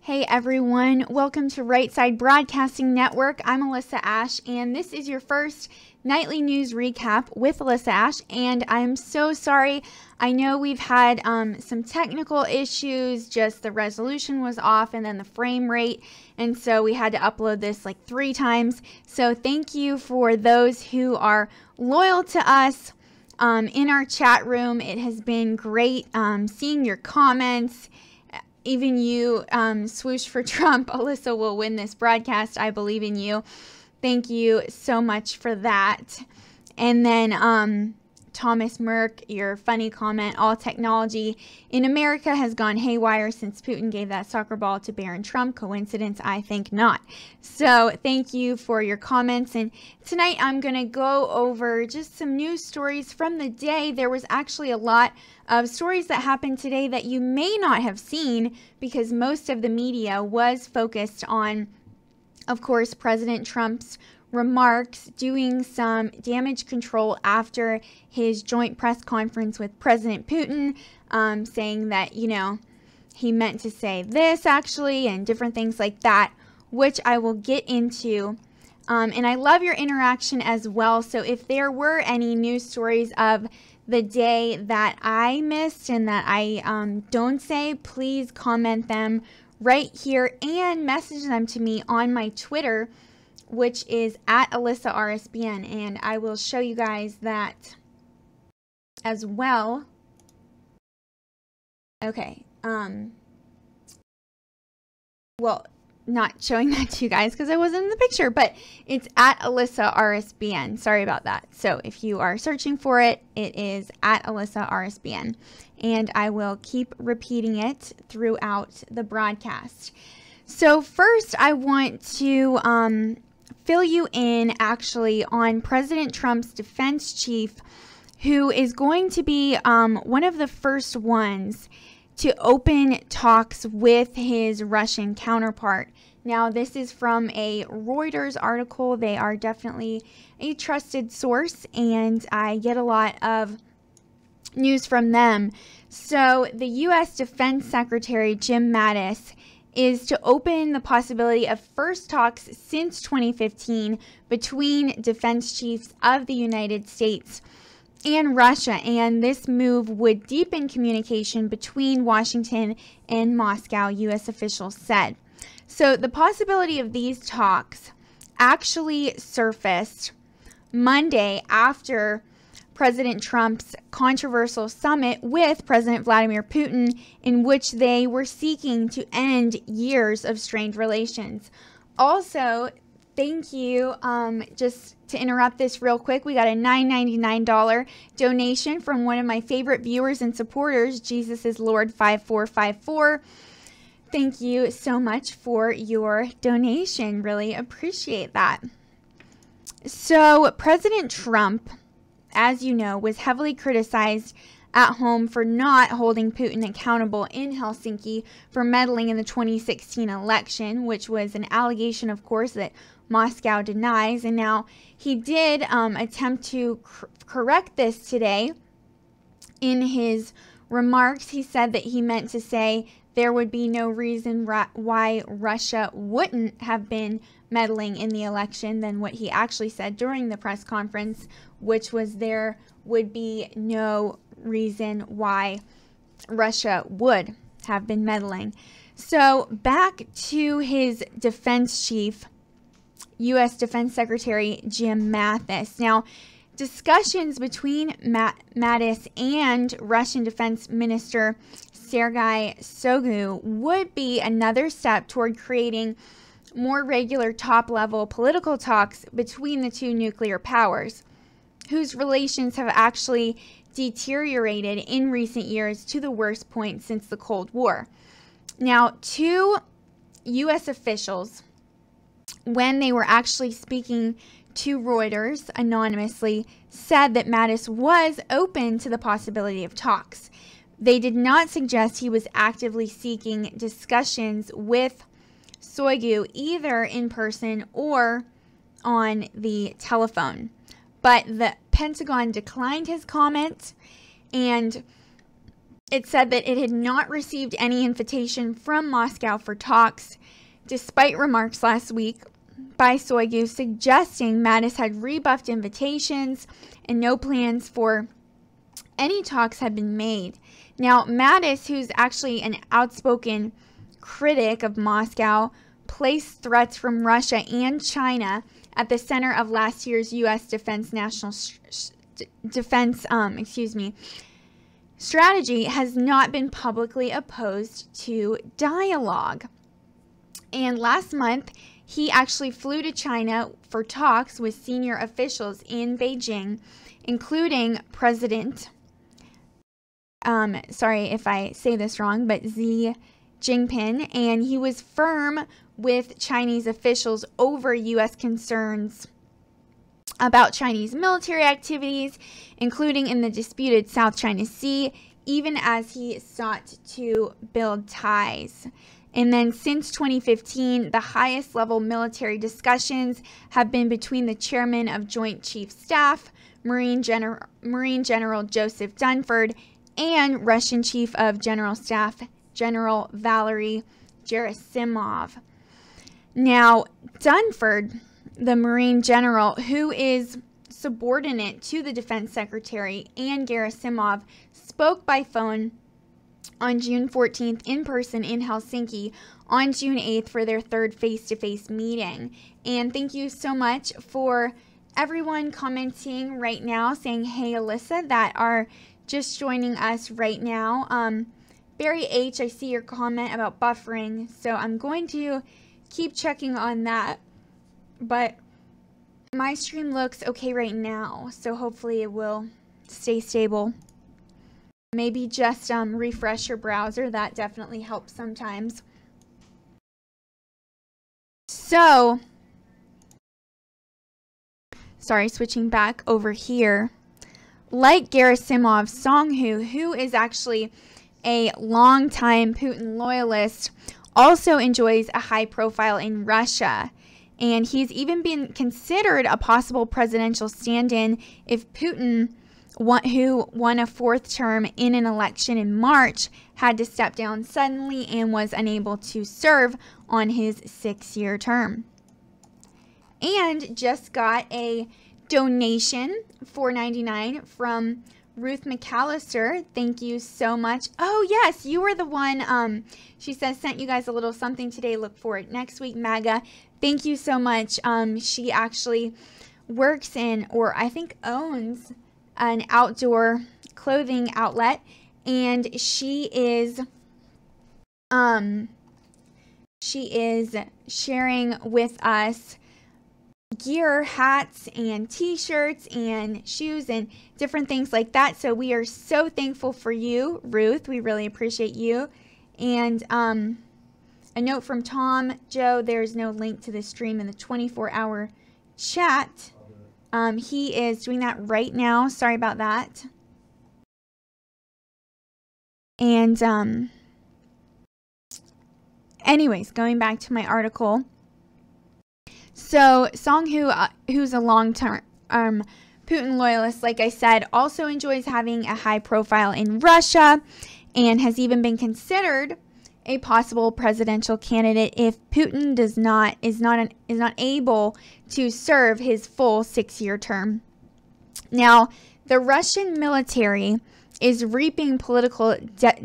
Hey everyone, welcome to Right Side Broadcasting Network. I'm Alyssa Ashe, and this is your first nightly news recap with Alyssa Ashe, and I'm so sorry. I know we've had some technical issues, just the resolution was off and then the frame rate, and so we had to upload this like 3 times. So thank you for those who are loyal to us in our chat room. It has been great seeing your comments. Even you, swoosh for Trump. Alyssa will win this broadcast. I believe in you. Thank you so much for that. And then Thomas Merck, your funny comment, all technology in America has gone haywire since Putin gave that soccer ball to Barron Trump. Coincidence? I think not. So thank you for your comments. And tonight I'm going to go over just some news stories from the day. There was actually a lot of stories that happened today that you may not have seen because most of the media was focused on, of course, President Trump's remarks, doing some damage control after his joint press conference with President Putin, saying that, you know, he meant to say this actually and different things like that, which I will get into. And I love your interaction as well. So if there were any news stories of the day that I missed and that I don't say, please comment them right here and message them to me on my Twitter, which is at Alyssa RSBN, and I will show you guys that as well. Okay, well, not showing that to you guys because I wasn't in the picture, but it's at Alyssa RSBN. Sorry about that. So if you are searching for it, it is at Alyssa RSBN, and I will keep repeating it throughout the broadcast. So first, I want to fill you in actually on President Trump's defense chief, who is going to be one of the first ones to open talks with his Russian counterpart. Now, this is from a Reuters article. They are definitely a trusted source, and I get a lot of news from them. So the U.S. Defense Secretary Jim Mattis is to open the possibility of first talks since 2015 between defense chiefs of the United States and Russia, and this move would deepen communication between Washington and Moscow, U.S. officials said. So the possibility of these talks actually surfaced Monday after President Trump's controversial summit with President Vladimir Putin, in which they were seeking to end years of strained relations. Also, thank you, just to interrupt this real quick, we got a $9.99 donation from one of my favorite viewers and supporters, Jesus is Lord 5454. Thank you so much for your donation. Really appreciate that. So, President Trump, as you know, was heavily criticized at home for not holding Putin accountable in Helsinki for meddling in the 2016 election, which was an allegation, of course, that Moscow denies. And now he did attempt to correct this today. In his remarks, he said that he meant to say there would be no reason why Russia wouldn't have been meddling in the election than what he actually said during the press conference, which was there would be no reason why Russia would have been meddling. So back to his defense chief, U.S. Defense Secretary Jim Mattis. Now, discussions between Mattis and Russian Defense Minister Sergei Shoigu would be another step toward creating more regular top-level political talks between the two nuclear powers, whose relations have actually deteriorated in recent years to the worst point since the Cold War. Now, 2 U.S. officials, when they were actually speaking to Reuters anonymously, said that Mattis was open to the possibility of talks. They did not suggest he was actively seeking discussions with Shoigu either in person or on the telephone. But the Pentagon declined his comment, and it said that it had not received any invitation from Moscow for talks, despite remarks last week by Shoigu suggesting Mattis had rebuffed invitations and no plans for any talks had been made. Now, Mattis, who's actually an outspoken critic of Moscow, placed threats from Russia and China at the center of last year's U.S. defense strategy, has not been publicly opposed to dialogue. And last month, he actually flew to China for talks with senior officials in Beijing, including President, sorry if I say this wrong, but Xi Jinping, and he was firm with Chinese officials over U.S. concerns about Chinese military activities, including in the disputed South China Sea, even as he sought to build ties. And then since 2015, the highest level military discussions have been between the chairman of Joint Chiefs Staff, Marine General Joseph Dunford, and Russian Chief of General Staff, General Valery Gerasimov. Now, Dunford, the Marine General, who is subordinate to the Defense Secretary, and Gerasimov spoke by phone on June 14th in person in Helsinki on June 8th for their third face-to-face meeting. And thank you so much for everyone commenting right now, saying, hey, Alyssa, that are just joining us right now. Barry H., I see your comment about buffering, so I'm going to keep checking on that. But my stream looks okay right now, so hopefully it will stay stable. Maybe just refresh your browser. That definitely helps sometimes. So, sorry, switching back over here. Like Gerasimov, Song-Hu, who is actually a longtime Putin loyalist, also enjoys a high profile in Russia. And he's even been considered a possible presidential stand-in if Putin, who won a fourth term in an election in March, had to step down suddenly and was unable to serve on his 6-year term. And just got a donation, $4.99, from Ruth McAllister. Thank you so much. Oh, yes, you were the one, she says, sent you guys a little something today. Look for it next week, MAGA. Thank you so much. She actually works in, or I think owns, an outdoor clothing outlet, and she is sharing with us gear, hats, and t-shirts, and shoes, and different things like that. So we are so thankful for you, Ruth. We really appreciate you. And a note from Tom, Joe, there's no link to the stream in the 24-hour chat. He is doing that right now. Sorry about that. And anyways, going back to my article. So Song-Hu, who's a long-term Putin loyalist, like I said, also enjoys having a high profile in Russia and has even been considered a possible presidential candidate if Putin is not able to serve his full 6-year term. Now, the Russian military is reaping political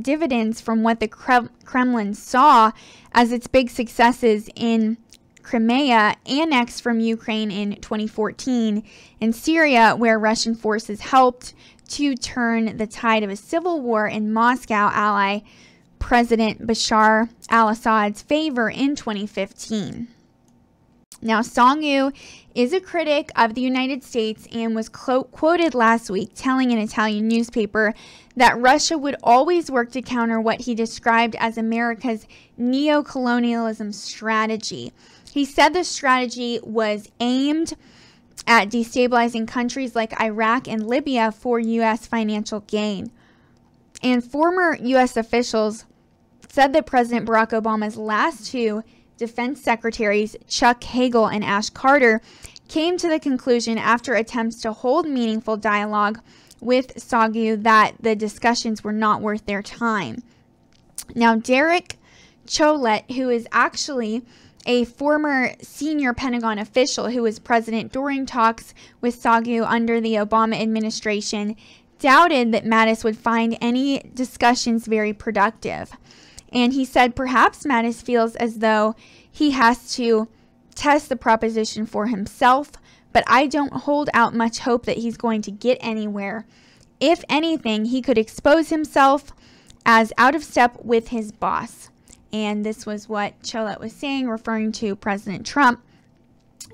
dividends from what the Kremlin saw as its big successes in Crimea, annexed from Ukraine in 2014, and Syria, where Russian forces helped to turn the tide of a civil war in Moscow ally President Bashar al-Assad's favor in 2015. Now, Song-Hu is a critic of the United States and was quoted last week telling an Italian newspaper that Russia would always work to counter what he described as America's neocolonialism strategy. He said the strategy was aimed at destabilizing countries like Iraq and Libya for U.S. financial gain. And former U.S. officials said that President Barack Obama's last two defense secretaries, Chuck Hagel and Ash Carter, came to the conclusion after attempts to hold meaningful dialogue with Sagu that the discussions were not worth their time. Now, Derek Chollet, who is actually a former senior Pentagon official who was president during talks with Sagu under the Obama administration, doubted that Mattis would find any discussions very productive. And he said perhaps Mattis feels as though he has to test the proposition for himself, but I don't hold out much hope that he's going to get anywhere. If anything, he could expose himself as out of step with his boss. And this was what Chollet was saying, referring to President Trump.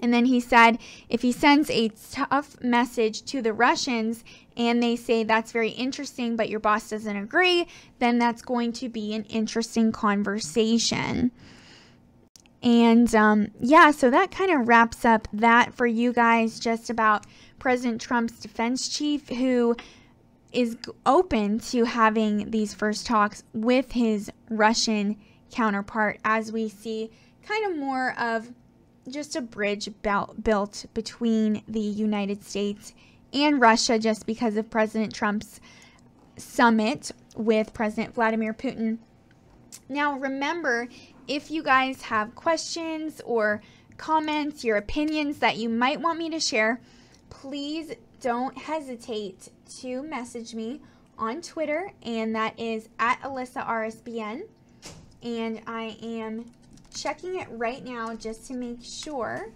And then he said, if he sends a tough message to the Russians and they say that's very interesting, but your boss doesn't agree, then that's going to be an interesting conversation. And yeah, so that kind of wraps up that for you guys, just about President Trump's defense chief, who is open to having these first talks with his Russian counterpart, as we see kind of more of just a bridge built between the United States and Russia, just because of President Trump's summit with President Vladimir Putin. Now, remember, if you guys have questions or comments, your opinions that you might want me to share, please don't hesitate to message me on Twitter, and that is at Alyssa RSBN. And I am checking it right now just to make sure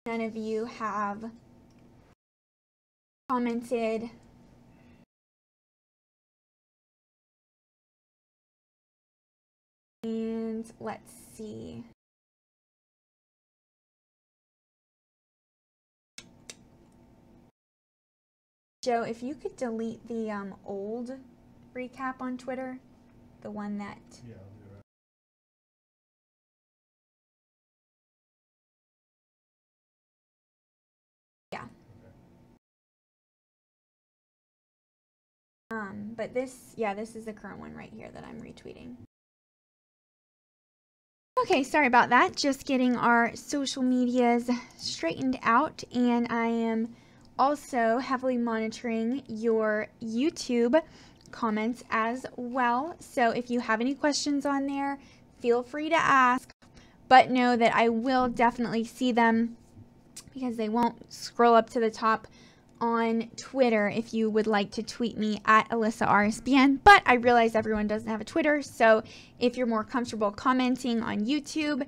none of you have commented. And let's see. Joe, if you could delete the old recap on Twitter, the one that... Yeah, I'll do that. Yeah. Okay. But this, yeah, this is the current one right here that I'm retweeting. Okay, sorry about that. Just getting our social medias straightened out, and I am also heavily monitoring your YouTube comments as well. So if you have any questions on there, feel free to ask, but know that I will definitely see them because they won't scroll up to the top on Twitter if you would like to tweet me at Alyssa RSBN. But I realize everyone doesn't have a Twitter, so if you're more comfortable commenting on YouTube,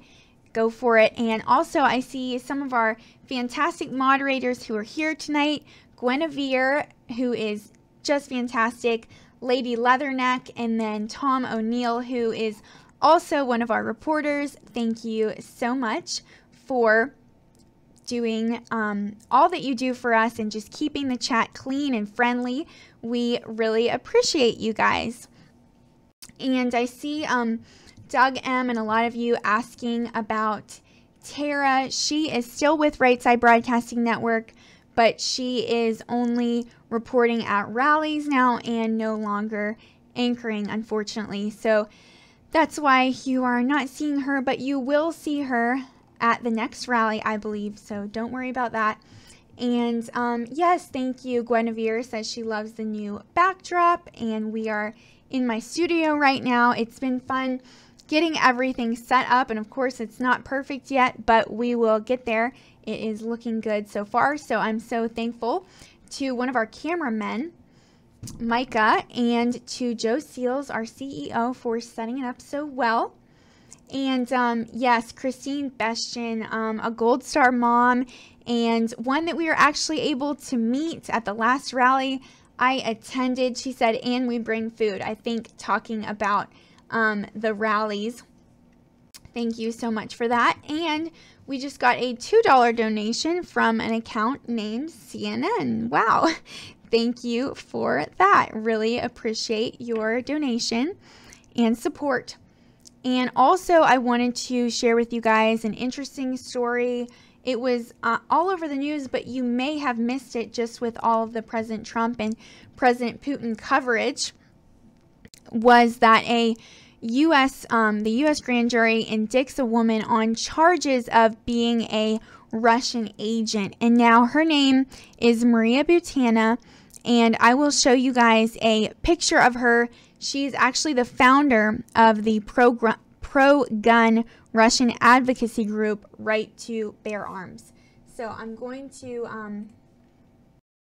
go for it. And also, I see some of our fantastic moderators who are here tonight. Guinevere, who is just fantastic, Lady Leatherneck, and then Tom O'Neill, who is also one of our reporters. Thank you so much for doing all that you do for us and just keeping the chat clean and friendly. We really appreciate you guys. And I see Doug M. and a lot of you asking about Tara. She is still with Right Side Broadcasting Network, but she is only reporting at rallies now and no longer anchoring, unfortunately. So that's why you are not seeing her, but you will see her at the next rally, I believe. So don't worry about that. And yes, thank you. Guinevere says she loves the new backdrop, and we are in my studio right now. It's been fun getting everything set up, and of course it's not perfect yet, but we will get there. It is looking good so far, so I'm so thankful to one of our cameramen, Micah, and to Joe Seals, our CEO, for setting it up so well. And yes, Christine Bestian, a Gold Star mom, and one that we were actually able to meet at the last rally I attended. She said, and we bring food, I think talking about the rallies. Thank you so much for that. And we just got a $2 donation from an account named CNN. Wow. Thank you for that. Really appreciate your donation and support. And also, I wanted to share with you guys an interesting story. It was all over the news, but you may have missed it just with all of the President Trump and President Putin coverage. Was that the U.S. grand jury indicts a woman on charges of being a Russian agent, and now her name is Maria Butina, and I will show you guys a picture of her. She's actually the founder of the pro-gun Russian advocacy group, Right to Bear Arms. So I'm going to,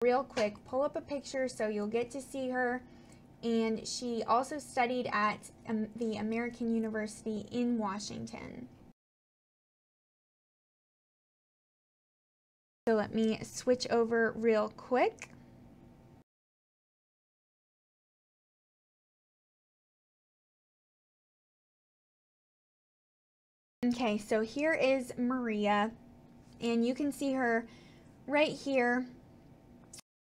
real quick, pull up a picture so you'll get to see her. And she also studied at the American University in Washington. So let me switch over real quick. Okay, so here is Maria, and you can see her right here,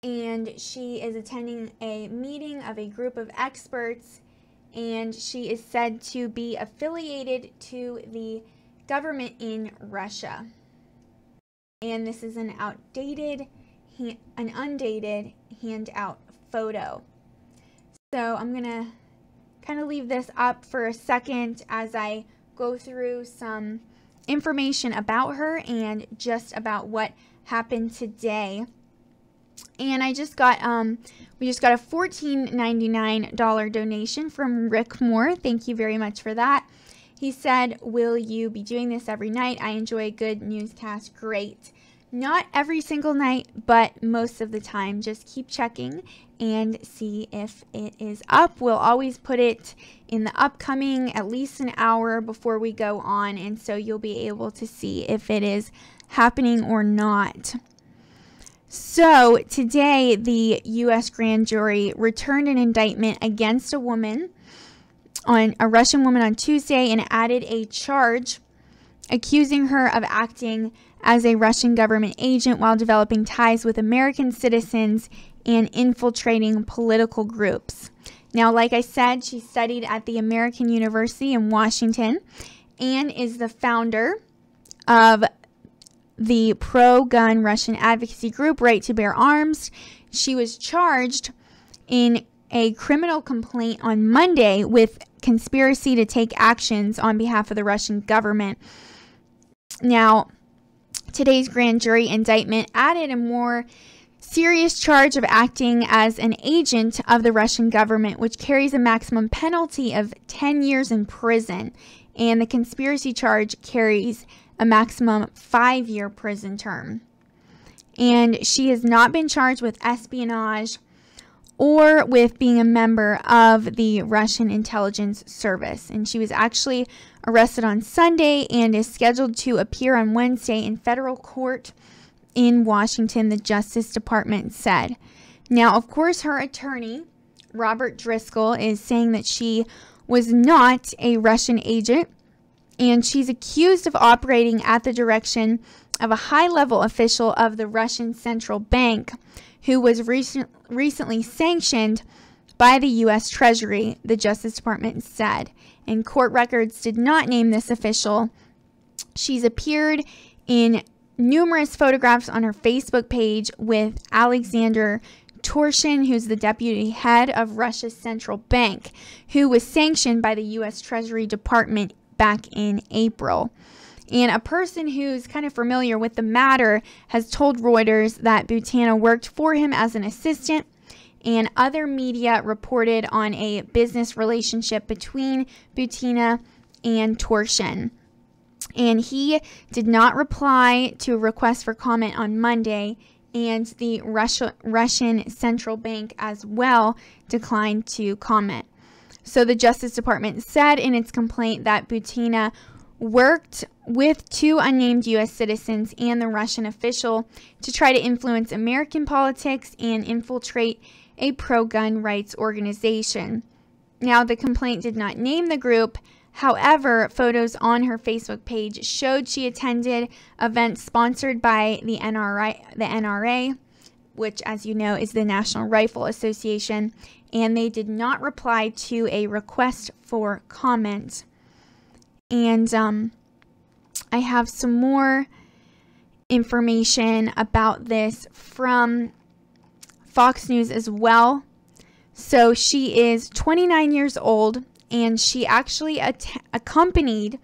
and she is attending a meeting of a group of experts, and she is said to be affiliated to the government in Russia. And this is an undated handout photo. So I'm gonna kind of leave this up for a second as I go through some information about her and just about what happened today. And I just got we just got a $14.99 donation from Rick Moore. Thank you very much for that. He said, "Will you be doing this every night? I enjoy a good newscast." Great. Not every single night, but most of the time. Just keep checking and see if it is up. We'll always put it in the upcoming at least an hour before we go on, and so you'll be able to see if it is happening or not. So today, the U.S. grand jury returned an indictment against a Russian woman on Tuesday, and added a charge accusing her of acting as a Russian government agent while developing ties with American citizens and infiltrating political groups. Now, like I said, she studied at the American University in Washington and is the founder of the pro-gun Russian advocacy group, Right to Bear Arms. She was charged in a criminal complaint on Monday with conspiracy to take actions on behalf of the Russian government. Now, today's grand jury indictment added a more serious charge of acting as an agent of the Russian government, which carries a maximum penalty of 10 years in prison. And the conspiracy charge carries a maximum 5-year prison term. And she has not been charged with espionage or with being a member of the Russian intelligence service. And she was actually arrested on Sunday and is scheduled to appear on Wednesday in federal court in Washington, the Justice Department said. Now, of course, her attorney, Robert Driscoll, is saying that she was not a Russian agent, and she's accused of operating at the direction of a high-level official of the Russian Central Bank, who was recently sanctioned by the U.S. Treasury, the Justice Department said. And court records did not name this official. She's appeared in numerous photographs on her Facebook page with Alexander Torshin, who's the deputy head of Russia's central bank, who was sanctioned by the U.S. Treasury Department back in April. And a person who's kind of familiar with the matter has told Reuters that Butina worked for him as an assistant, and other media reported on a business relationship between Butina and Torshin. And he did not reply to a request for comment on Monday, and the Russian Central Bank as well declined to comment. So the Justice Department said in its complaint that Butina worked with 2 unnamed U.S. citizens and the Russian official to try to influence American politics and infiltrate a pro-gun rights organization. Now, the complaint did not name the group. However, photos on her Facebook page showed she attended events sponsored by the NRA, which, as you know, is the National Rifle Association, and they did not reply to a request for comment. And I have some more information about this from Fox News as well. So she is 29 years old, and she actually accompanied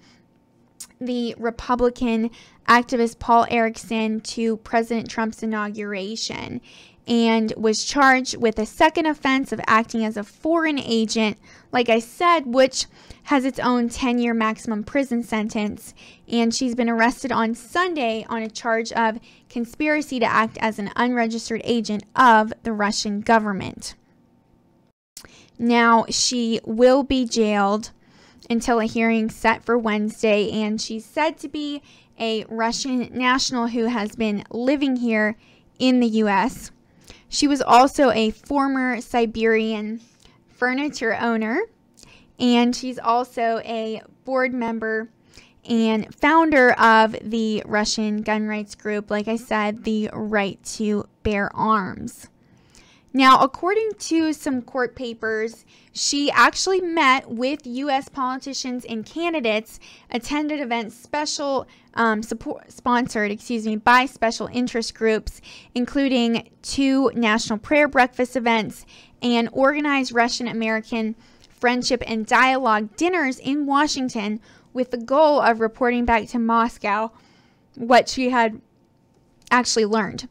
the Republican activist Paul Erickson to President Trump's inauguration. and was charged with a second offense of acting as a foreign agent, like I said, which has its own 10-year maximum prison sentence. And she's been arrested on Sunday on a charge of conspiracy to act as an unregistered agent of the Russian government. Now, she will be jailed until a hearing set for Wednesday, and she's said to be a Russian national who has been living here in the U.S. She was also a former Siberian furniture owner, and she's also a board member and founder of the Russian gun rights group, like I said, the Right to Bear Arms. Now, according to some court papers, she actually met with U.S. politicians and candidates, attended events sponsored by special interest groups, including 2 national prayer breakfast events, and organized Russian-American friendship and dialogue dinners in Washington with the goal of reporting back to Moscow what she had actually learned.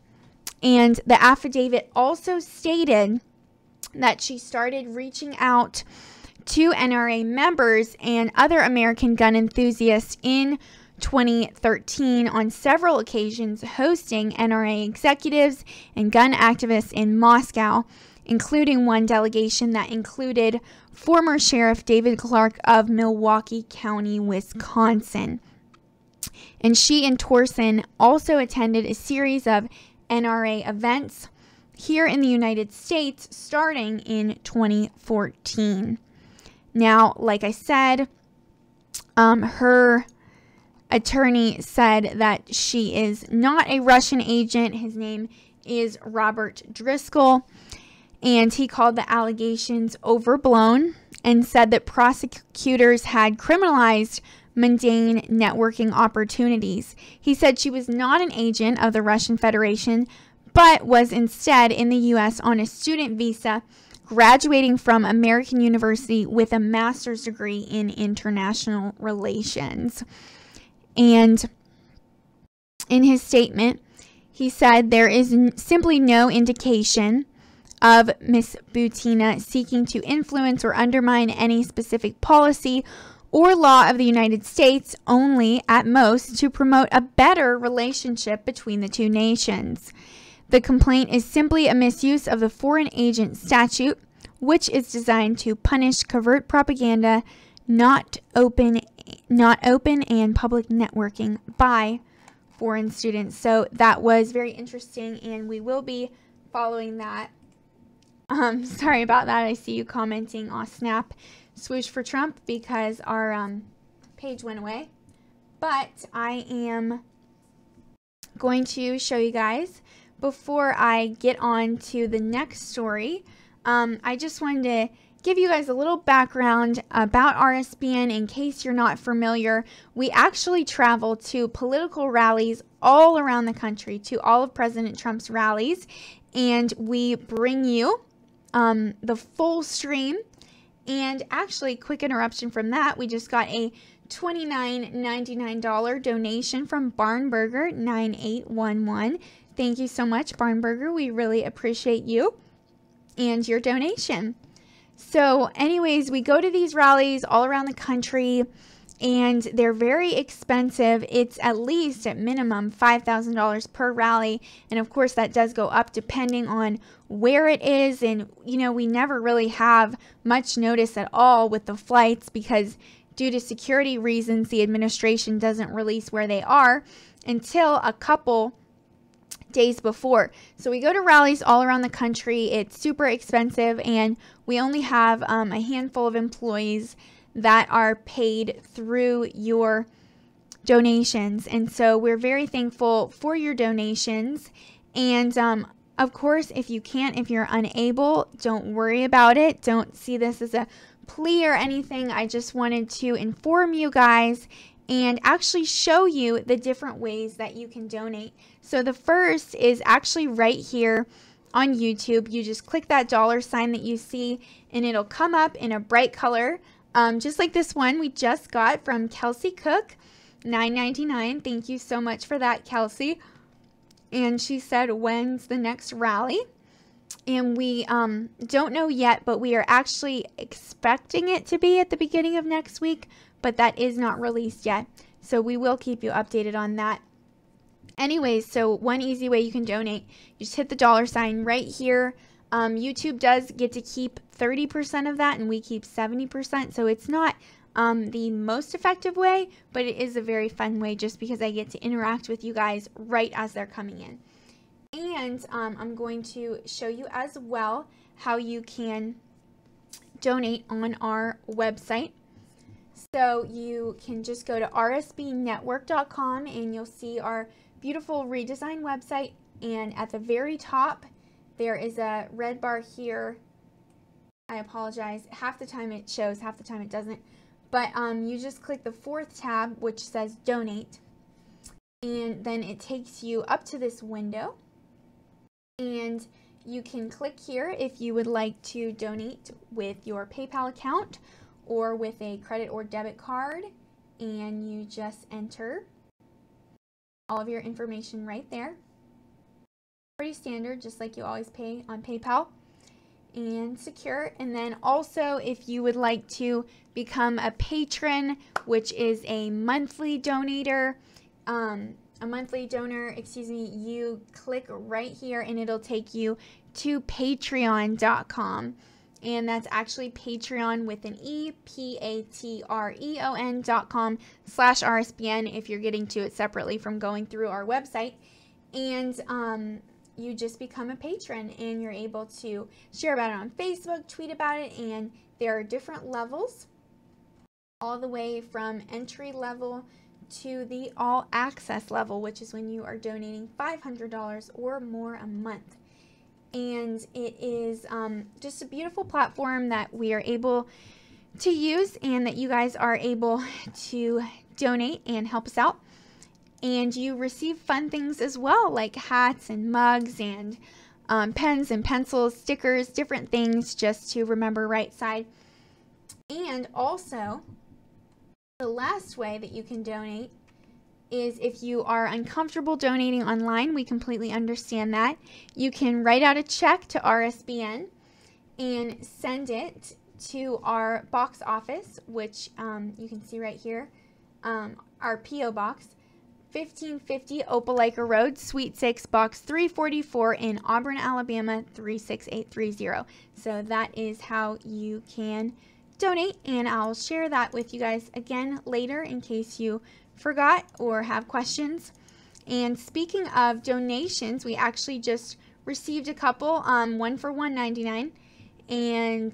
And the affidavit also stated that she started reaching out to NRA members and other American gun enthusiasts in 2013 on several occasions, hosting NRA executives and gun activists in Moscow, including one delegation that included former Sheriff David Clark of Milwaukee County, Wisconsin. And she and Torsen also attended a series of NRA events here in the United States starting in 2014. Now, like I said, her attorney said that she is not a Russian agent. His name is Robert Driscoll, and he called the allegations overblown and said that prosecutors had criminalized mundane networking opportunities. He said she was not an agent of the Russian Federation, but was instead in the U.S. on a student visa, graduating from American University with a master's degree in international relations. And in his statement, he said there is simply no indication of Ms. Butina seeking to influence or undermine any specific policy or law of the United States, only at most to promote a better relationship between the two nations. The complaint is simply a misuse of the Foreign Agent Statute, which is designed to punish covert propaganda, not open and public networking by foreign students. So that was very interesting, and we will be following that. Sorry about that. I see you commenting, "Aw, snap, swoosh for Trump," because our page went away. But I am going to show you guys, before I get on to the next story, I just wanted to give you guys a little background about RSBN in case you're not familiar. We actually travel to political rallies all around the country, to all of President Trump's rallies, and we bring you the full stream. And actually, quick interruption from that, we just got a $29.99 donation from Barnburger 9811. Thank you so much, Barnburger. We really appreciate you and your donation. So anyways, we go to these rallies all around the country, and they're very expensive. It's at least, at minimum, $5,000 per rally. And of course, that does go up depending on where it is. And, you know, we never really have much notice at all with the flights because due to security reasons, the administration doesn't release where they are until a couple days before. So we go to rallies all around the country. It's super expensive, and we only have a handful of employees that are paid through your donations. And so we're very thankful for your donations. And of course, if you can't, if you're unable, don't worry about it. Don't see this as a plea or anything. I just wanted to inform you guys and actually show you the different ways that you can donate. So the first is actually right here on YouTube. You just click that $sign that you see, and it'll come up in a bright color, just like this one we just got from Kelsey Cook, $9.99. Thank you so much for that, Kelsey. And she said, when's the next rally? And we don't know yet, but we are actually expecting it to be at the beginning of next week, but that is not released yet. So we will keep you updated on that. Anyways, so one easy way you can donate, you just hit the $ right here. YouTube does get to keep 30% of that, and we keep 70%. So it's not the most effective way, but it is a very fun way just because I get to interact with you guys right as they're coming in. And I'm going to show you as well how you can donate on our website. So you can just go to rsbnetwork.com and you'll see our beautiful redesigned website. And at the very top, there is a red bar here. I apologize. Half the time it shows, half the time it doesn't. But you just click the 4th tab, which says donate. And then it takes you up to this window. And you can click here if you would like to donate with your PayPal account or with a credit or debit card, and you just enter all of your information right there. Pretty standard, just like you always pay on PayPal, and secure. And then also, if you would like to become a patron, which is a monthly donor, you click right here and it'll take you to patreon.com. And that's actually Patreon with an E, patreon.com/RSBN if you're getting to it separately from going through our website. And you just become a patron and you're able to share about it on Facebook, tweet about it, and there are different levels, all the way from entry level to the all access level, which is when you are donating $500 or more a month. And it is just a beautiful platform that we are able to use and that you guys are able to donate and help us out. And you receive fun things as well, like hats and mugs and pens and pencils, stickers, different things just to remember right side. And also, the last way that you can donate is if you are uncomfortable donating online. We completely understand that. You can write out a check to RSBN and send it to our box office, which you can see right here, our P.O. Box, 1550 Opelika Road, Suite 6, Box 344 in Auburn, Alabama, 36830. So that is how you can donate, and I'll share that with you guys again later in case you forgot or have questions. And speaking of donations, we actually just received a couple, one for $1.99 and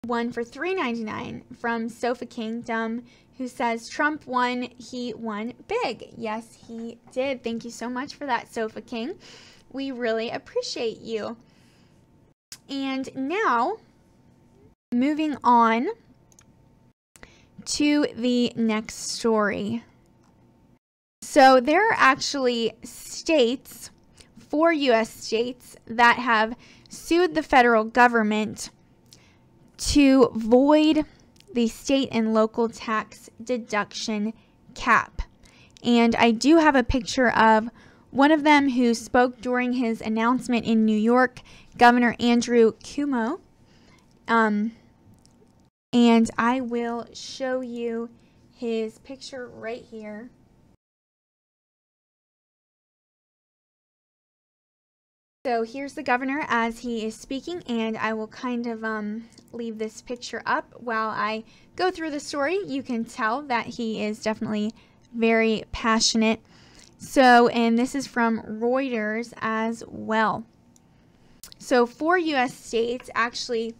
one for $3.99 from Sofa Kingdom, who says Trump won, he won big. Yes, he did. Thank you so much for that, Sofa King. We really appreciate you. And now, moving on to the next story. So there are actually states, 4 U.S. states, that have sued the federal government to void the state and local tax deduction cap. And I do have a picture of one of them who spoke during his announcement in New York, Governor Andrew Cuomo. And I will show you his picture right here. So here's the governor as he is speaking, and I will kind of leave this picture up while I go through the story. You can tell that he is definitely very passionate. So, and this is from Reuters as well. So 4 U.S. states actually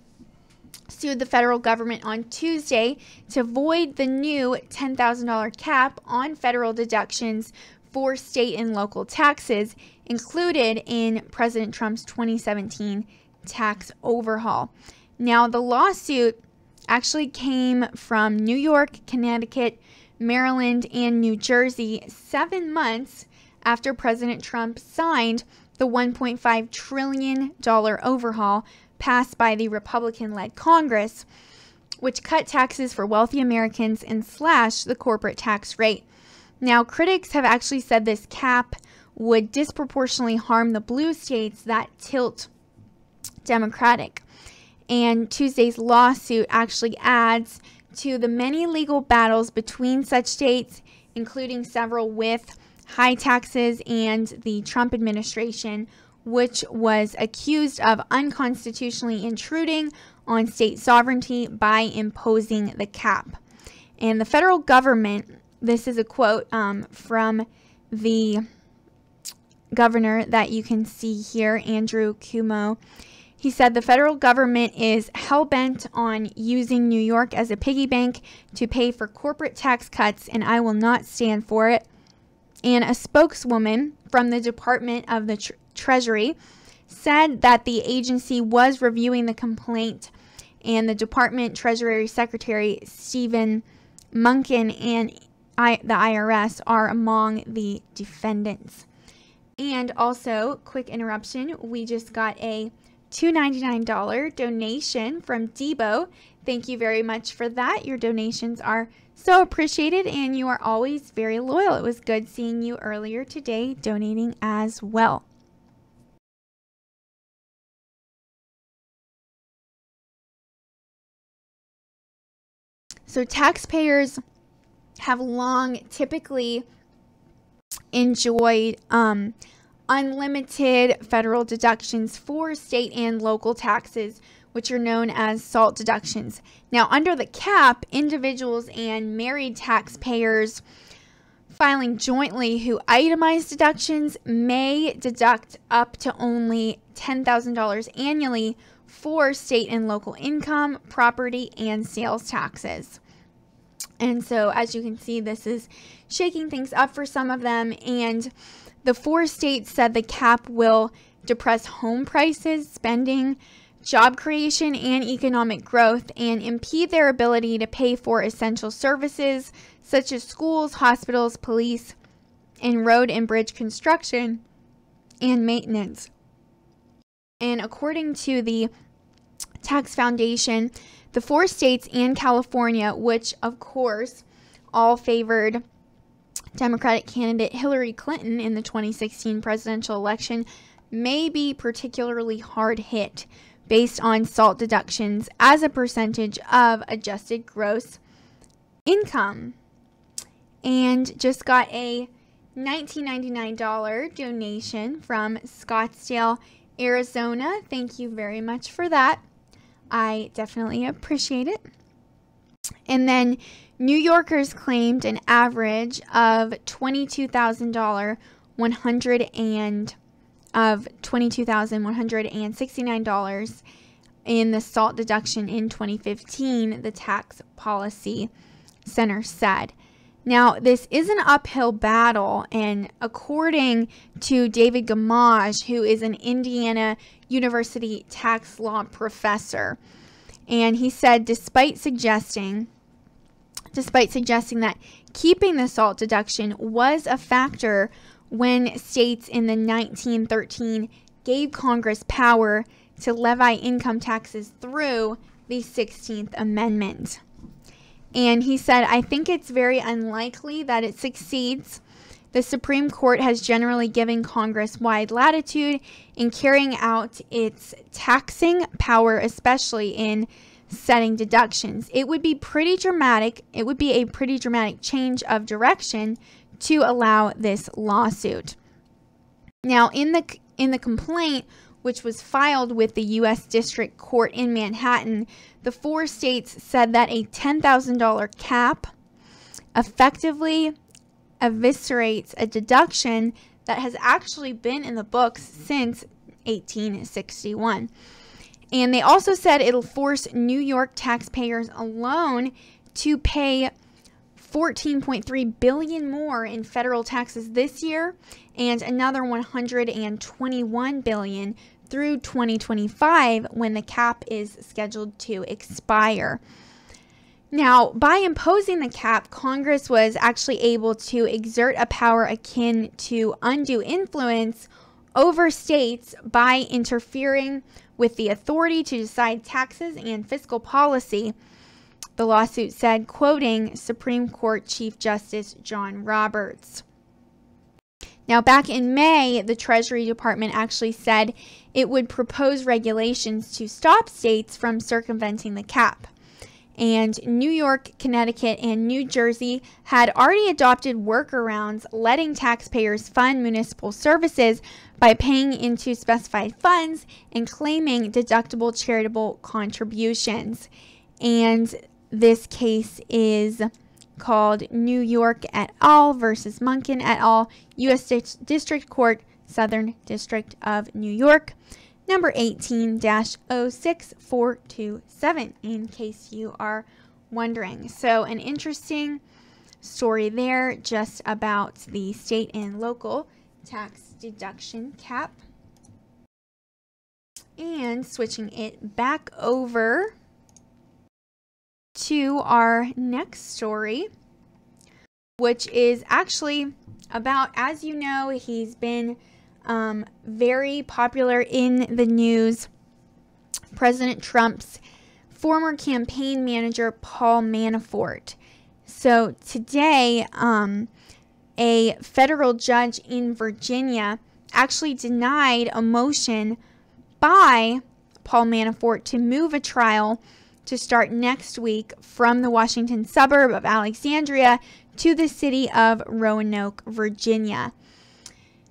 sued the federal government on Tuesday to void the new $10,000 cap on federal deductions for state and local taxes included in President Trump's 2017 tax overhaul. Now, the lawsuit actually came from New York, Connecticut, Maryland, and New Jersey 7 months after President Trump signed the $1.5 trillion overhaul passed by the Republican-led Congress, which cut taxes for wealthy Americans and slashed the corporate tax rate. Now, critics have actually said this cap would disproportionately harm the blue states that tilt Democratic. And Tuesday's lawsuit actually adds to the many legal battles between such states, including several with high taxes and the Trump administration, which was accused of unconstitutionally intruding on state sovereignty by imposing the cap. And the federal government, this is a quote from the governor that you can see here, Andrew Cuomo. He said the federal government is hell-bent on using New York as a piggy bank to pay for corporate tax cuts, and I will not stand for it. And a spokeswoman from the Department of the Treasury said that the agency was reviewing the complaint, and the Department Treasury Secretary Stephen Munkin and the IRS are among the defendants. And also, quick interruption, we just got a $299 donation from Debo. Thank you very much for that. Your donations are so appreciated, and you are always very loyal. It was good seeing you earlier today donating as well. So taxpayers have long typically enjoyed unlimited federal deductions for state and local taxes, which are known as SALT deductions. Now, under the cap, individuals and married taxpayers filing jointly who itemize deductions may deduct up to only $10,000 annually for state and local income, property, and sales taxes. And so, as you can see, this is shaking things up for some of them. And the 4 states said the cap will depress home prices, spending, job creation, and economic growth, and impede their ability to pay for essential services such as schools, hospitals, police, and road and bridge construction and maintenance. And according to the Tax Foundation, the 4 states and California, which of course all favored Democratic candidate Hillary Clinton in the 2016 presidential election, may be particularly hard hit based on SALT deductions as a percentage of adjusted gross income. And just got a $19.99 donation from Scottsdale, Arizona. Thank you very much for that. I definitely appreciate it. And then New Yorkers claimed an average of $22,169 in the SALT deduction in 2015, the Tax Policy Center said. Now, this is an uphill battle, and according to David Gamage, who is an Indiana University tax law professor, and he said despite suggesting that keeping the SALT deduction was a factor when states in the 1913 gave Congress power to levy income taxes through the 16th Amendment. And he said, I think it's very unlikely that it succeeds. The Supreme Court has generally given Congress wide latitude in carrying out its taxing power, especially in setting deductions. It would be pretty dramatic. It would be a pretty dramatic change of direction to allow this lawsuit. Now, in the complaint, which was filed with the U.S. District Court in Manhattan, the 4 states said that a $10,000 cap effectively eviscerates a deduction that has actually been in the books since 1861. And they also said it'll force New York taxpayers alone to pay $14.3 billion more in federal taxes this year and another $121 billion through 2025 when the cap is scheduled to expire. Now, by imposing the cap, Congress was actually able to exert a power akin to undue influence over states by interfering with the authority to decide taxes and fiscal policy, the lawsuit said, quoting Supreme Court Chief Justice John Roberts. Now, back in May, the Treasury Department actually said it would propose regulations to stop states from circumventing the cap. And New York, Connecticut, and New Jersey had already adopted workarounds letting taxpayers fund municipal services by paying into specified funds and claiming deductible charitable contributions. And this case is called New York et al. Versus Munkin et al., U.S. District Court, Southern District of New York, number 18-06427, in case you are wondering. So an interesting story there just about the state and local tax deduction cap. And switching it back over to our next story, which is actually about, as you know, he's been very popular in the news, President Trump's former campaign manager, Paul Manafort. So today, a federal judge in Virginia actually denied a motion by Paul Manafort to move a trial to start next week from the Washington suburb of Alexandria to the city of Roanoke, Virginia.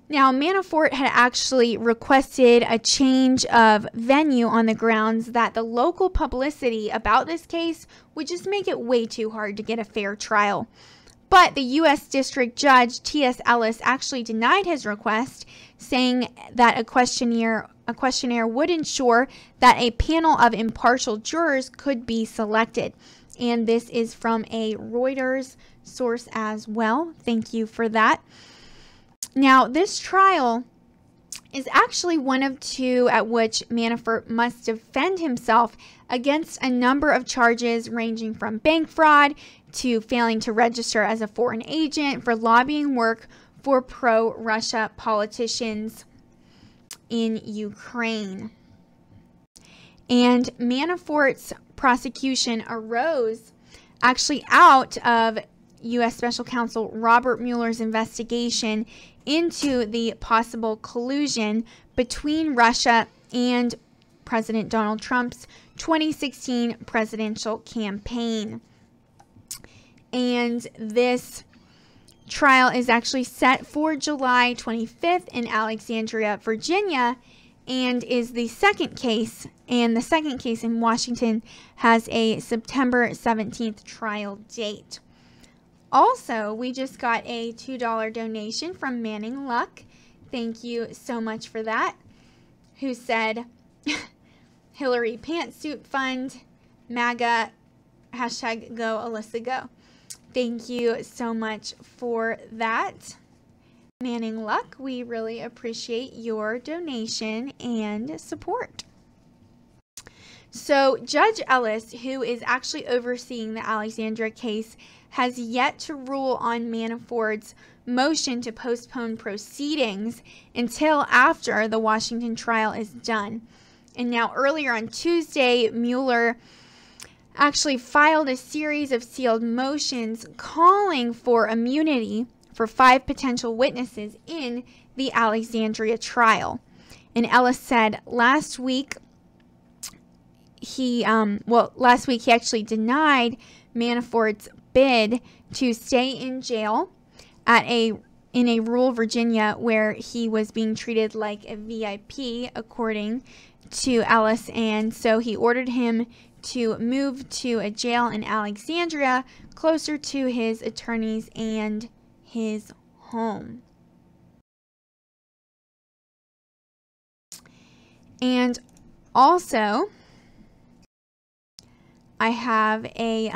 Now, Manafort had actually requested a change of venue on the grounds that the local publicity about this case would just make it way too hard to get a fair trial. But the U.S. District Judge T.S. Ellis actually denied his request, saying that a questionnaire would ensure that a panel of impartial jurors could be selected. And this is from a Reuters source as well. Thank you for that. Now, this trial is actually one of two at which Manafort must defend himself against a number of charges ranging from bank fraud to failing to register as a foreign agent for lobbying work for pro-Russia politicians in Ukraine. And Manafort's prosecution arose actually out of U.S. Special Counsel Robert Mueller's investigation into the possible collusion between Russia and President Donald Trump's 2016 presidential campaign. And this trial is actually set for July 25th in Alexandria, Virginia, and is the second case. And the second case in Washington has a September 17th trial date. Also, we just got a $2 donation from Manning Luck. Thank you so much for that. Who said, Hillary Pantsuit Fund, MAGA, hashtag go Alyssa go. Thank you so much for that, Manning Luck. We really appreciate your donation and support. So Judge Ellis, who is actually overseeing the Alexandria case, has yet to rule on Manafort's motion to postpone proceedings until after the Washington trial is done. And now earlier on Tuesday, Mueller actually filed a series of sealed motions calling for immunity for 5 potential witnesses in the Alexandria trial. And Ellis said last week he actually denied Manafort's bid to stay in jail in a rural Virginia where he was being treated like a VIP, according to Ellis, and so he ordered him to move to a jail in Alexandria closer to his attorneys and his home. And also, I have a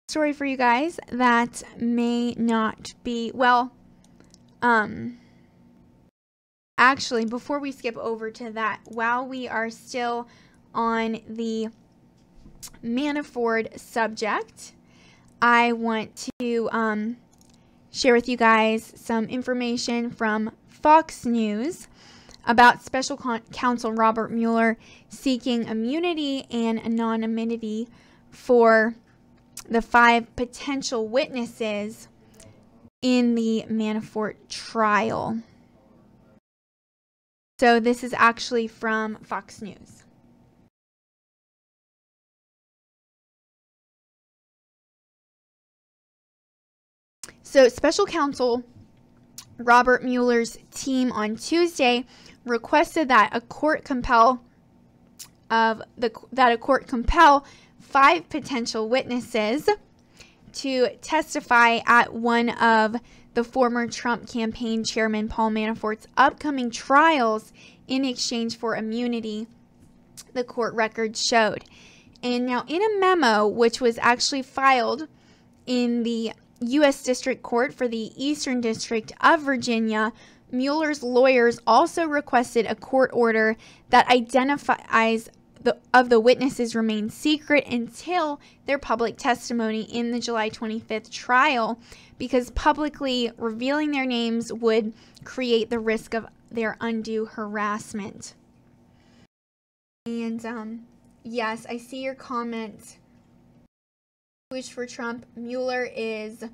story for you guys that may not be, well, actually, before we skip over to that, while we are still on the Manafort subject, I want to share with you guys some information from Fox News about Special Counsel Robert Mueller seeking immunity and anonymity for the 5 potential witnesses in the Manafort trial. So this is actually from Fox News. So special counsel Robert Mueller's team on Tuesday requested that a court compel 5 potential witnesses to testify at one of the former Trump campaign chairman Paul Manafort's upcoming trials in exchange for immunity, the court records showed. And now in a memo which was actually filed in the U.S. District Court for the Eastern District of Virginia, Mueller's lawyers also requested a court order that identifies the witnesses remain secret until their public testimony in the July 25th trial, because publicly revealing their names would create the risk of their undue harassment. And yes, I see your comment. Push for Trump. Mueller is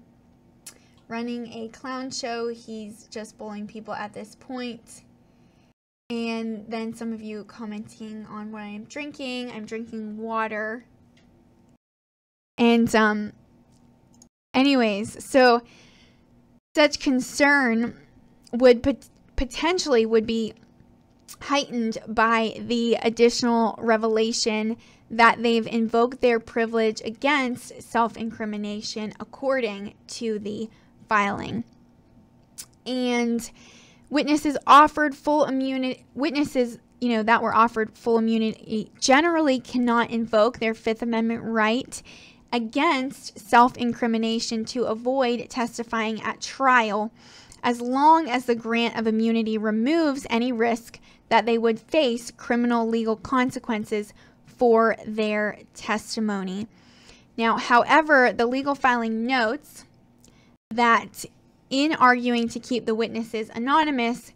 running a clown show. He's just bullying people at this point. And then some of you commenting on what I am drinking. I'm drinking water. And anyways, so such concern would potentially be heightened by the additional revelation that they've invoked their privilege against self-incrimination, according to the filing. And witnesses offered full immunity, that were offered full immunity generally cannot invoke their Fifth Amendment right against self-incrimination to avoid testifying at trial, as long as the grant of immunity removes any risk that they would face criminal legal consequences for their testimony. Now, however, the legal filing notes that in arguing to keep the witnesses anonymous,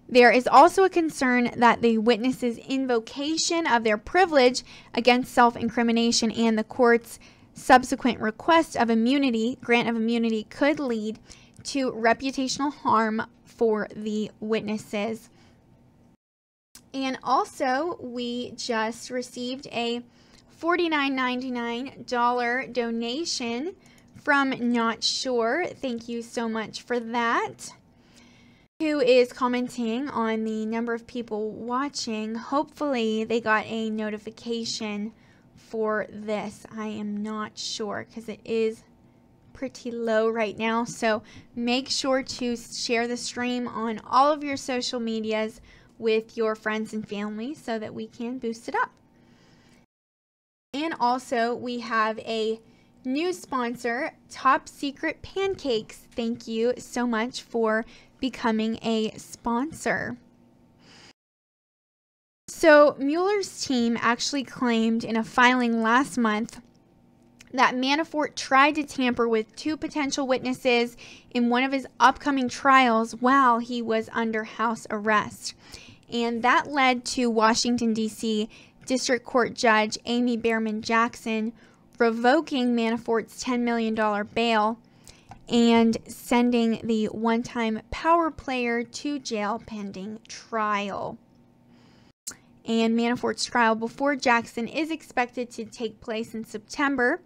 there is also a concern that the witnesses' invocation of their privilege against self-incrimination and the court's subsequent request of immunity, grant of immunity, could lead to reputational harm for the witnesses. And also, we just received a $49.99 donation from Not Sure. Thank you so much for that. Who is commenting on the number of people watching. Hopefully they got a notification for this. I am not sure because it is pretty low right now. So make sure to share the stream on all of your social medias with your friends and family so that we can boost it up. And also we have a new sponsor, Top Secret Pancakes. Thank you so much for becoming a sponsor. So Mueller's team actually claimed in a filing last month that Manafort tried to tamper with 2 potential witnesses in one of his upcoming trials while he was under house arrest. And that led to Washington, D.C. District Court Judge Amy Berman Jackson revoking Manafort's $10 million bail and sending the one-time power player to jail pending trial. And Manafort's trial before Jackson is expected to take place in September.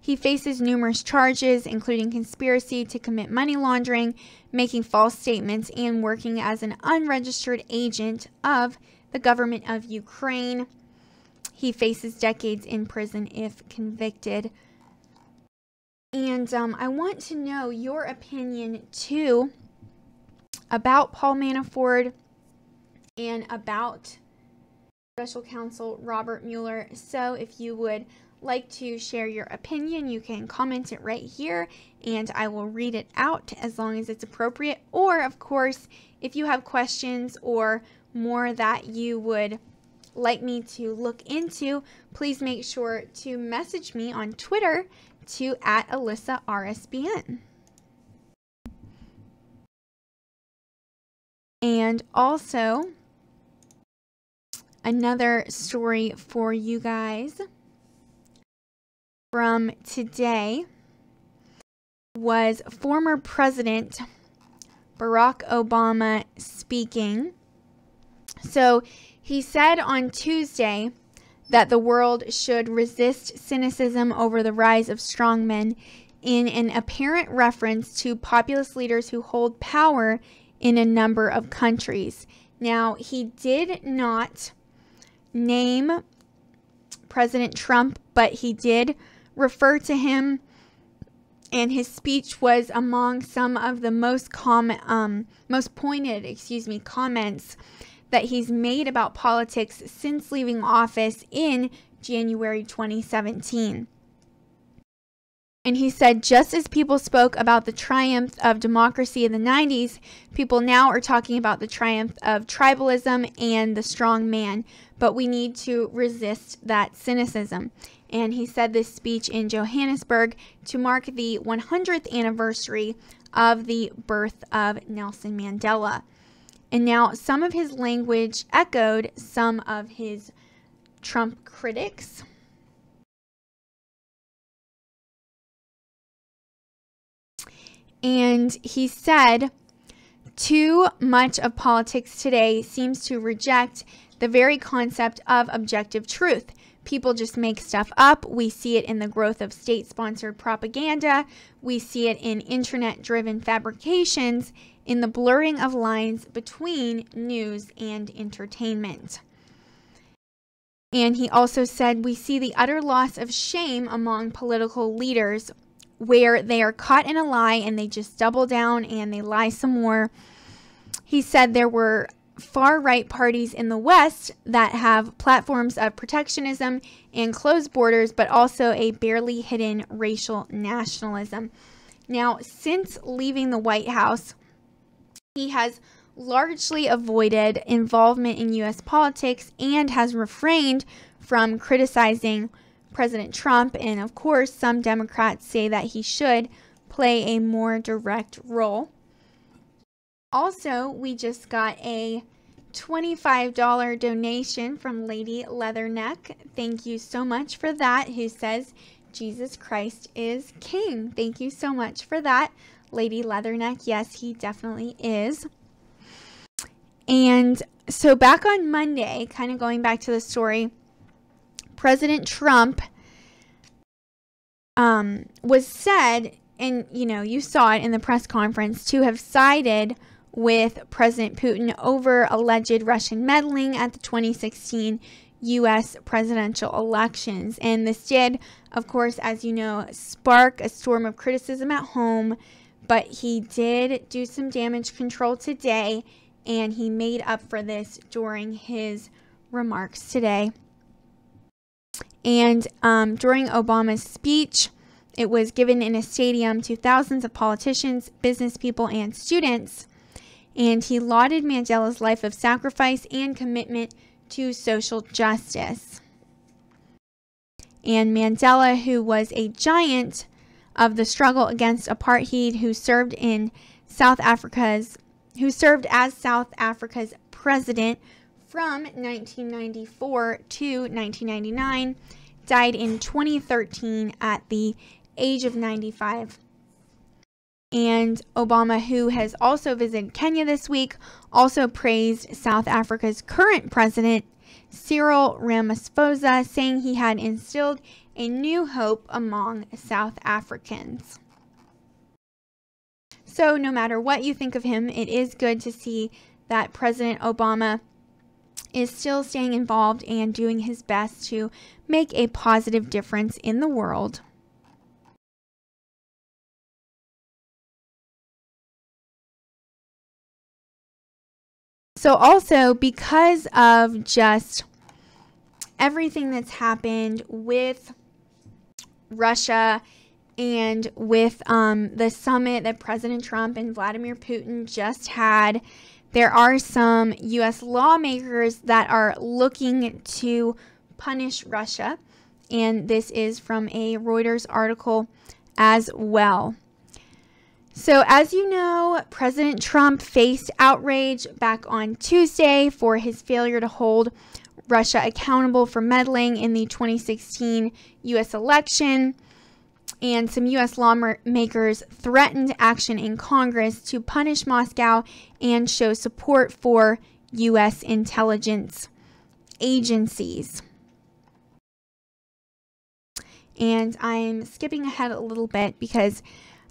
He faces numerous charges, including conspiracy to commit money laundering, making false statements, and working as an unregistered agent of the government of Ukraine. He faces decades in prison if convicted. And I want to know your opinion, too, about Paul Manafort and about Special Counsel Robert Mueller. So if you would like to share your opinion, you can comment it right here and I will read it out as long as it's appropriate. Or, of course, if you have questions or more that you would like me to look into, please make sure to message me on Twitter to @Alyssa RSBN. And also, another story for you guys from today. was former President Barack Obama speaking. So he said on Tuesday that the world should resist cynicism over the rise of strongmen, in an apparent reference to populist leaders who hold power in a number of countries. Now, he did not name President Trump, but he did refer to him, and his speech was among some of the most pointed comments that he's made about politics since leaving office in January 2017. And he said, just as people spoke about the triumph of democracy in the 90s, people now are talking about the triumph of tribalism and the strong man. But we need to resist that cynicism. And he said this speech in Johannesburg to mark the 100th anniversary of the birth of Nelson Mandela. And now some of his language echoed some of his Trump critics. And he said, too much of politics today seems to reject the very concept of objective truth. People just make stuff up. We see it in the growth of state-sponsored propaganda. We see it in internet-driven fabrications, in the blurring of lines between news and entertainment. And he also said, we see the utter loss of shame among political leaders, where they are caught in a lie and they just double down and they lie some more. He said there were far-right parties in the West that have platforms of protectionism and closed borders, but also a barely hidden racial nationalism. Now, since leaving the White House, he has largely avoided involvement in U.S. politics and has refrained from criticizing President Trump. And of course, some Democrats say that he should play a more direct role. Also, we just got a $25 donation from Lady Leatherneck. Thank you so much for that, who says Jesus Christ is King. Thank you so much for that, Lady Leatherneck. Yes, he definitely is. And so back on Monday, kind of going back to the story, President Trump was said, and you saw it in the press conference, to have sided with President Putin over alleged Russian meddling at the 2016 U.S. presidential elections. And this did, of course, as you know, spark a storm of criticism at home, but he did do some damage control today, and he made up for this during his remarks today. And during Obama's speech, it was given in a stadium to thousands of politicians, business people, and students. And he lauded Mandela's life of sacrifice and commitment to social justice. And Mandela, who was a giant of the struggle against apartheid, who served as South Africa's president from 1994 to 1999, died in 2013 at the age of 95. And Obama, who has also visited Kenya this week, also praised South Africa's current president, Cyril Ramaphosa, saying he had instilled a new hope among South Africans. So no matter what you think of him, it is good to see that President Obama is still staying involved and doing his best to make a positive difference in the world. So also, because of just everything that's happened with Russia and with the summit that President Trump and Vladimir Putin just had, there are some U.S. lawmakers that are looking to punish Russia. And this is from a Reuters article as well. So as you know, President Trump faced outrage back on Tuesday for his failure to hold Russia accountable for meddling in the 2016 U.S. election. and some U.S. lawmakers threatened action in Congress to punish Moscow and show support for U.S. intelligence agencies. And I'm skipping ahead a little bit because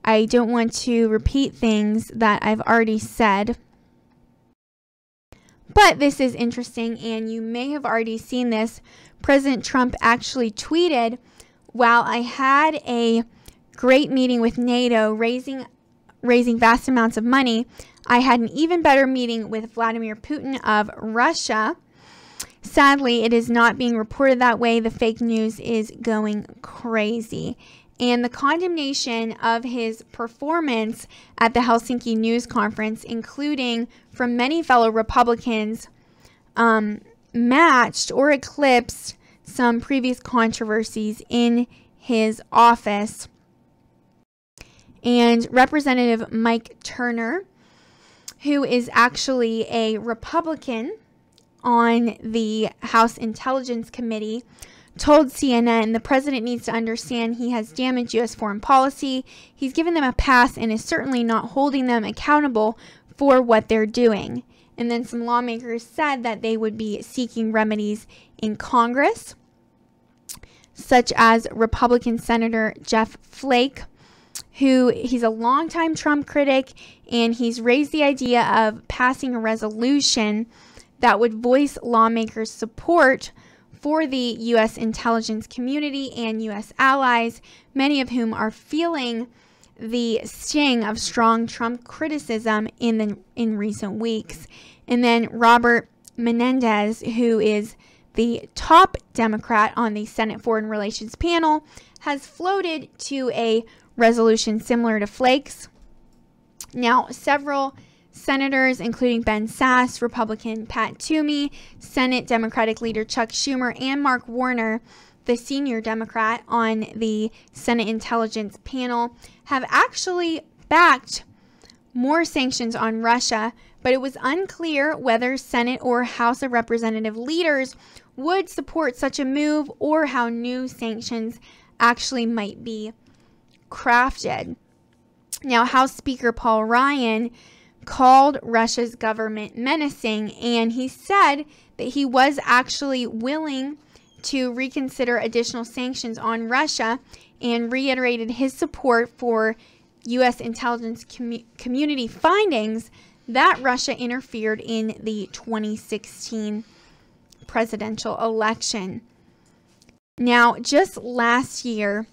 I don't want to repeat things that I've already said. But this is interesting, and you may have already seen this. President Trump actually tweeted, "While I had a great meeting with NATO raising vast amounts of money, I had an even better meeting with Vladimir Putin of Russia. Sadly, it is not being reported that way. The fake news is going crazy." And the condemnation of his performance at the Helsinki News Conference, including from many fellow Republicans, matched or eclipsed some previous controversies in his office. And Representative Mike Turner, who is actually a Republican on the House Intelligence Committee, told CNN, "The president needs to understand he has damaged U.S. foreign policy. He's given them a pass and is certainly not holding them accountable for what they're doing." And then some lawmakers said that they would be seeking remedies in Congress, such as Republican Senator Jeff Flake, he's a longtime Trump critic, and he's raised the idea of passing a resolution that would voice lawmakers' support for the U.S. intelligence community and U.S. allies, many of whom are feeling the sting of strong Trump criticism in recent weeks. And then Robert Menendez, who is the top Democrat on the Senate Foreign Relations panel, has floated to a resolution similar to Flake's. Now, several senators, including Ben Sasse, Republican Pat Toomey, Senate Democratic leader Chuck Schumer, and Mark Warner, the senior Democrat on the Senate Intelligence panel, have actually backed more sanctions on Russia, but it was unclear whether Senate or House of Representative leaders would support such a move or how new sanctions actually might be crafted. Now, House Speaker Paul Ryan called Russia's government menacing, and he said that he was actually willing to reconsider additional sanctions on Russia and reiterated his support for U.S. intelligence community findings that Russia interfered in the 2016 presidential election. Now, just last year,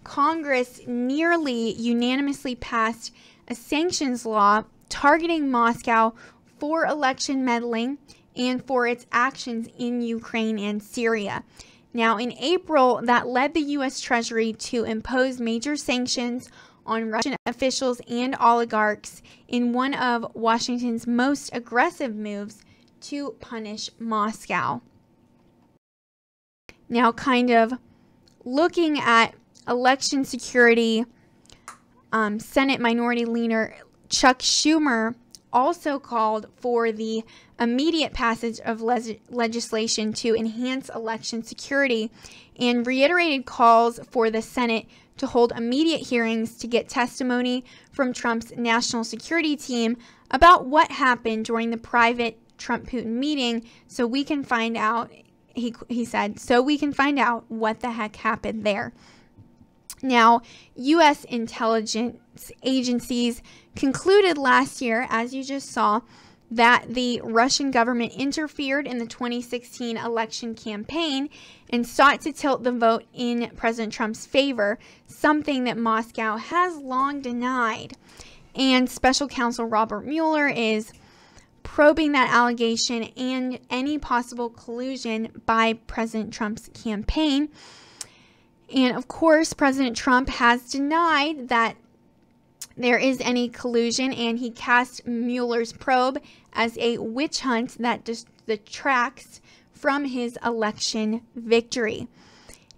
Congress nearly unanimously passed a sanctions law targeting Moscow for election meddling and for its actions in Ukraine and Syria. Now, in April, that led the U.S. Treasury to impose major sanctions on Russian officials and oligarchs in one of Washington's most aggressive moves to punish Moscow. Now, kind of looking at election security, Senate Minority Leader Chuck Schumer also called for the immediate passage of legislation to enhance election security and reiterated calls for the Senate to hold immediate hearings to get testimony from Trump's national security team about what happened during the private Trump-Putin meeting so we can find out, he said, so we can find out what the heck happened there. Now, U.S. intelligence agencies concluded last year, as you just saw, that the Russian government interfered in the 2016 election campaign and sought to tilt the vote in President Trump's favor, something that Moscow has long denied. And Special Counsel Robert Mueller is probing that allegation and any possible collusion by President Trump's campaign. And of course, President Trump has denied that there is any collusion, and he cast Mueller's probe as a witch hunt that detracts from his election victory.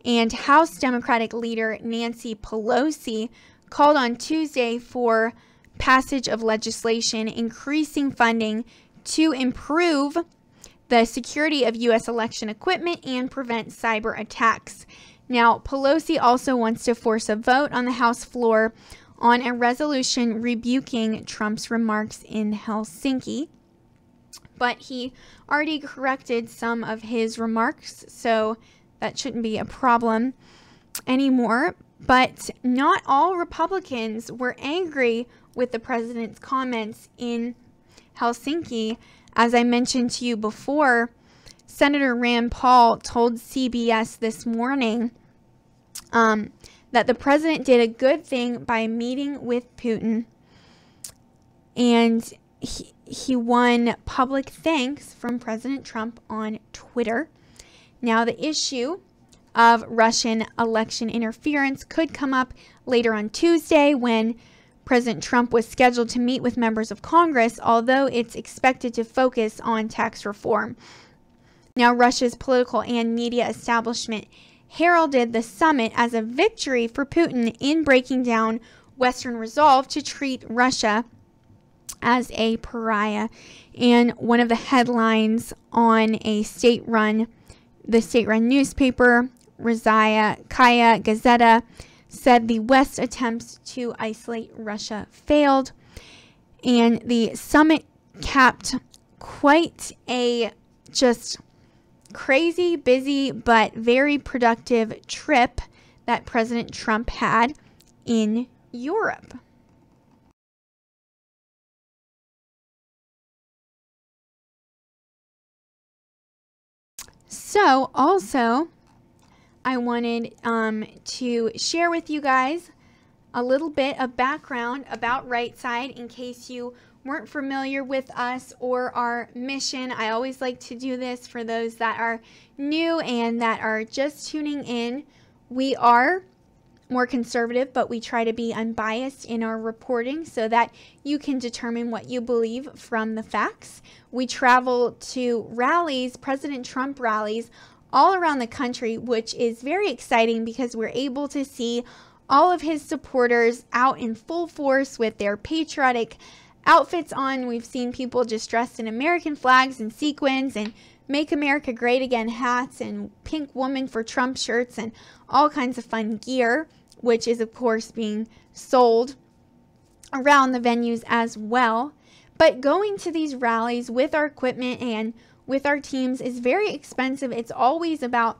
And House Democratic leader Nancy Pelosi called on Tuesday for passage of legislation increasing funding to improve the security of U.S. election equipment and prevent cyber attacks. Now, Pelosi also wants to force a vote on the House floor on a resolution rebuking Trump's remarks in Helsinki. But he already corrected some of his remarks, so that shouldn't be a problem anymore. But not all Republicans were angry with the president's comments in Helsinki. As I mentioned to you before, Senator Rand Paul told CBS this morning that the president did a good thing by meeting with Putin, and he won public thanks from President Trump on Twitter. Now, the issue of Russian election interference could come up later on Tuesday when President Trump was scheduled to meet with members of Congress, although it's expected to focus on tax reform. Now, Russia's political and media establishment heralded the summit as a victory for Putin in breaking down Western resolve to treat Russia as a pariah. And one of the headlines on the state-run newspaper, Kaya Gazeta, said the West's attempts to isolate Russia failed. And the summit capped quite a just crazy, busy, but very productive trip that President Trump had in Europe. So, also, I wanted to share with you guys a little bit of background about Right Side in case you weren't familiar with us or our mission. I always like to do this for those that are new and that are just tuning in. We are more conservative, but we try to be unbiased in our reporting so that you can determine what you believe from the facts. We travel to rallies, President Trump rallies, all around the country, which is very exciting because we're able to see all of his supporters out in full force with their patriotic outfits on. We've seen people just dressed in American flags and sequins and Make America Great Again hats and Pink Woman for Trump shirts and all kinds of fun gear, which is of course being sold around the venues as well. But going to these rallies with our equipment and with our teams is very expensive. It's always about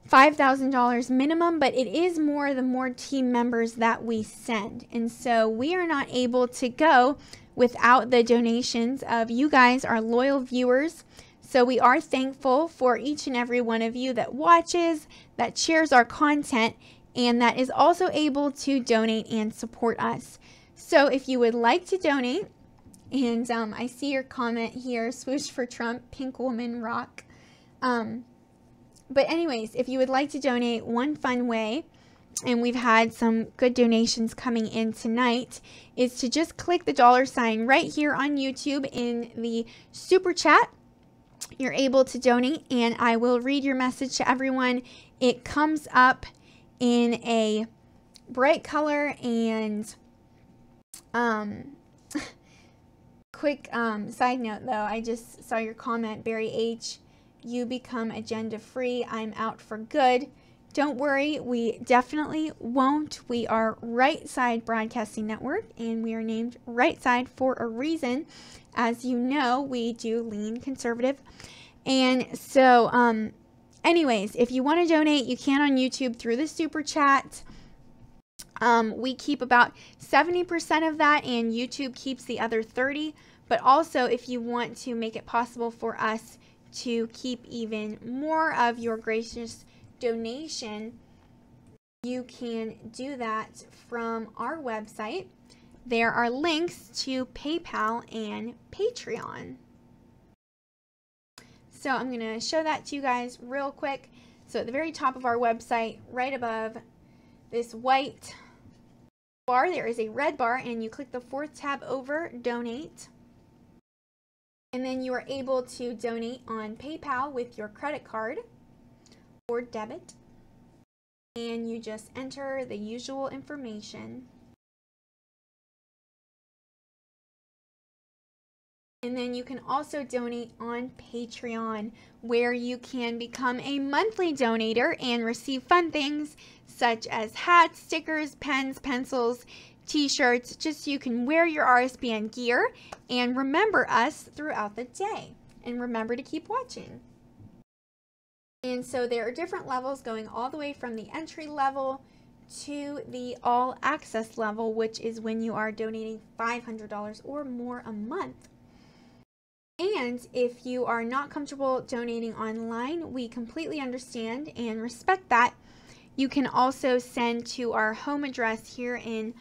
$5,000 minimum, but it is more the more team members that we send. And so we are not able to go without the donations of you guys, our loyal viewers. So we are thankful for each and every one of you that watches, that shares our content, and that is also able to donate and support us. So if you would like to donate, and I see your comment here, swoosh for Trump, Pink Woman rock. But anyways, if you would like to donate, one fun way, and we've had some good donations coming in tonight, is to just click the $ right here on YouTube in the super chat. You're able to donate, and I will read your message to everyone. It comes up in a bright color, and quick side note though, I just saw your comment, Barry H. You become agenda free. I'm out for good. Don't worry, we definitely won't. We are Right Side Broadcasting Network, and we are named Right Side for a reason. As you know, we do lean conservative. And so, anyways, if you want to donate, you can on YouTube through the super chat. We keep about 70% of that, and YouTube keeps the other 30%. But also, if you want to make it possible for us to keep even more of your gracious donation, you can do that from our website. There are links to PayPal and Patreon. So I'm going to show that to you guys real quick. So at the very top of our website, right above this white bar, there is a red bar, and you click the 4th tab over, Donate. And then you are able to donate on PayPal with your credit card or debit. And you just enter the usual information. And then you can also donate on Patreon, where you can become a monthly donator and receive fun things such as hats, stickers, pens, pencils, t-shirts, just so you can wear your RSBN gear and remember us throughout the day. And remember to keep watching. And so there are different levels going all the way from the entry level to the all access level, which is when you are donating $500 or more a month. And if you are not comfortable donating online, we completely understand and respect that. You can also send to our home address here in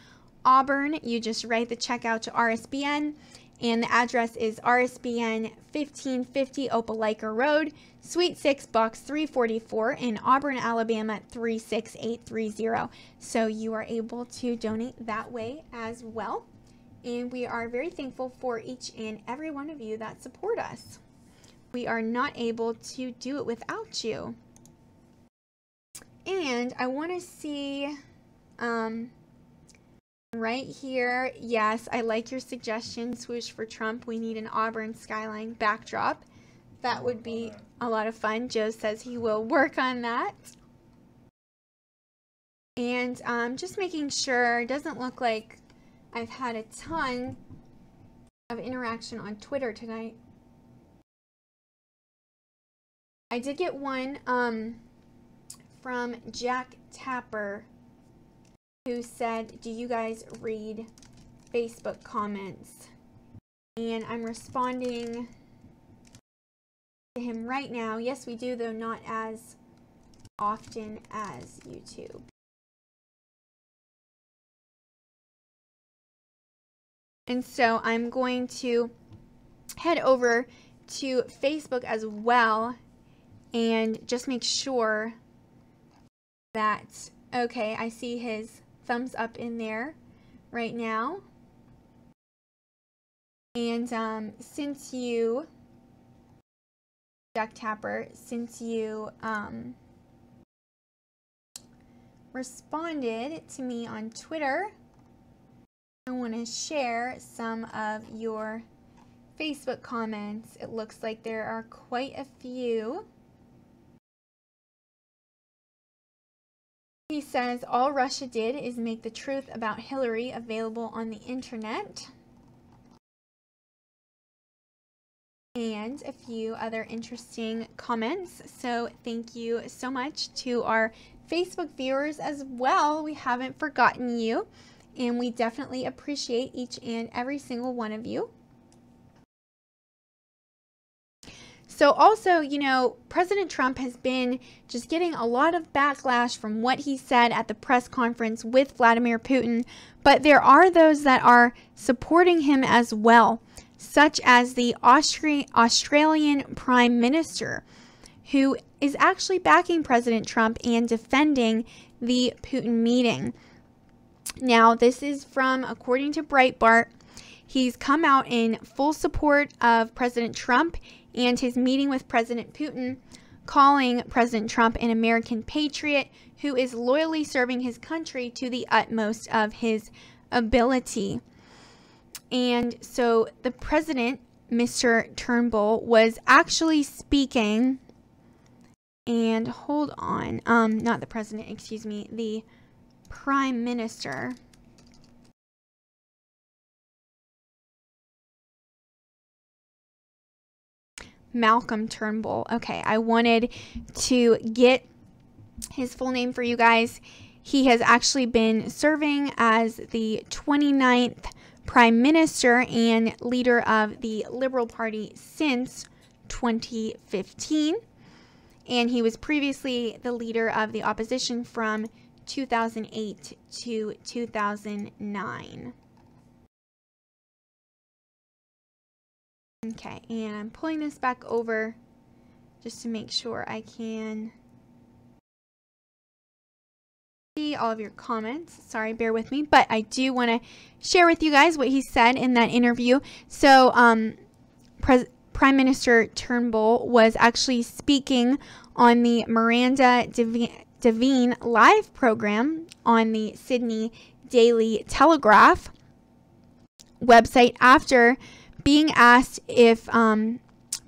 Auburn. You just write the check out to RSBN, and the address is RSBN 1550 Opelika Road, Suite 6, Box 344 in Auburn, Alabama 36830. So you are able to donate that way as well. And we are very thankful for each and every one of you that support us. We are not able to do it without you. And I want to see right here, yes, I like your suggestion, swoosh for Trump. We need an Auburn skyline backdrop. That would be a lot of fun. Joe says he will work on that. And just making sure, it doesn't look like I've had a ton of interaction on Twitter tonight. I did get one from Jack Tapper, who said, do you guys read Facebook comments? And I'm responding to him right now. Yes, we do, though not as often as YouTube. And so I'm going to head over to Facebook as well and just make sure that, okay, I see his thumbs up in there right now. And since you, Jack Tapper, since you responded to me on Twitter, I want to share some of your Facebook comments. It looks like there are quite a few. He says, all Russia did is make the truth about Hillary available on the internet. And a few other interesting comments. So thank you so much to our Facebook viewers as well. We haven't forgotten you. And we definitely appreciate each and every single one of you. So also, you know, President Trump has been just getting a lot of backlash from what he said at the press conference with Vladimir Putin. But there are those that are supporting him as well, such as the Australian Prime Minister, who is actually backing President Trump and defending the Putin meeting. Now, this is from, according to Breitbart, he's come out in full support of President Trump and his meeting with President Putin, calling President Trump an American patriot who is loyally serving his country to the utmost of his ability. And so the president, Mr. Turnbull, was actually speaking, and hold on, not the president, excuse me, the Prime Minister. Malcolm Turnbull. Okay, I wanted to get his full name for you guys. He has actually been serving as the 29th Prime Minister and leader of the Liberal Party since 2015. And he was previously the leader of the opposition from 2008 to 2009. Okay, and I'm pulling this back over just to make sure I can see all of your comments. Sorry, bear with me, but I do want to share with you guys what he said in that interview. So, Prime Minister Turnbull was actually speaking on the Miranda Devine live program on the Sydney Daily Telegraph website after Being asked if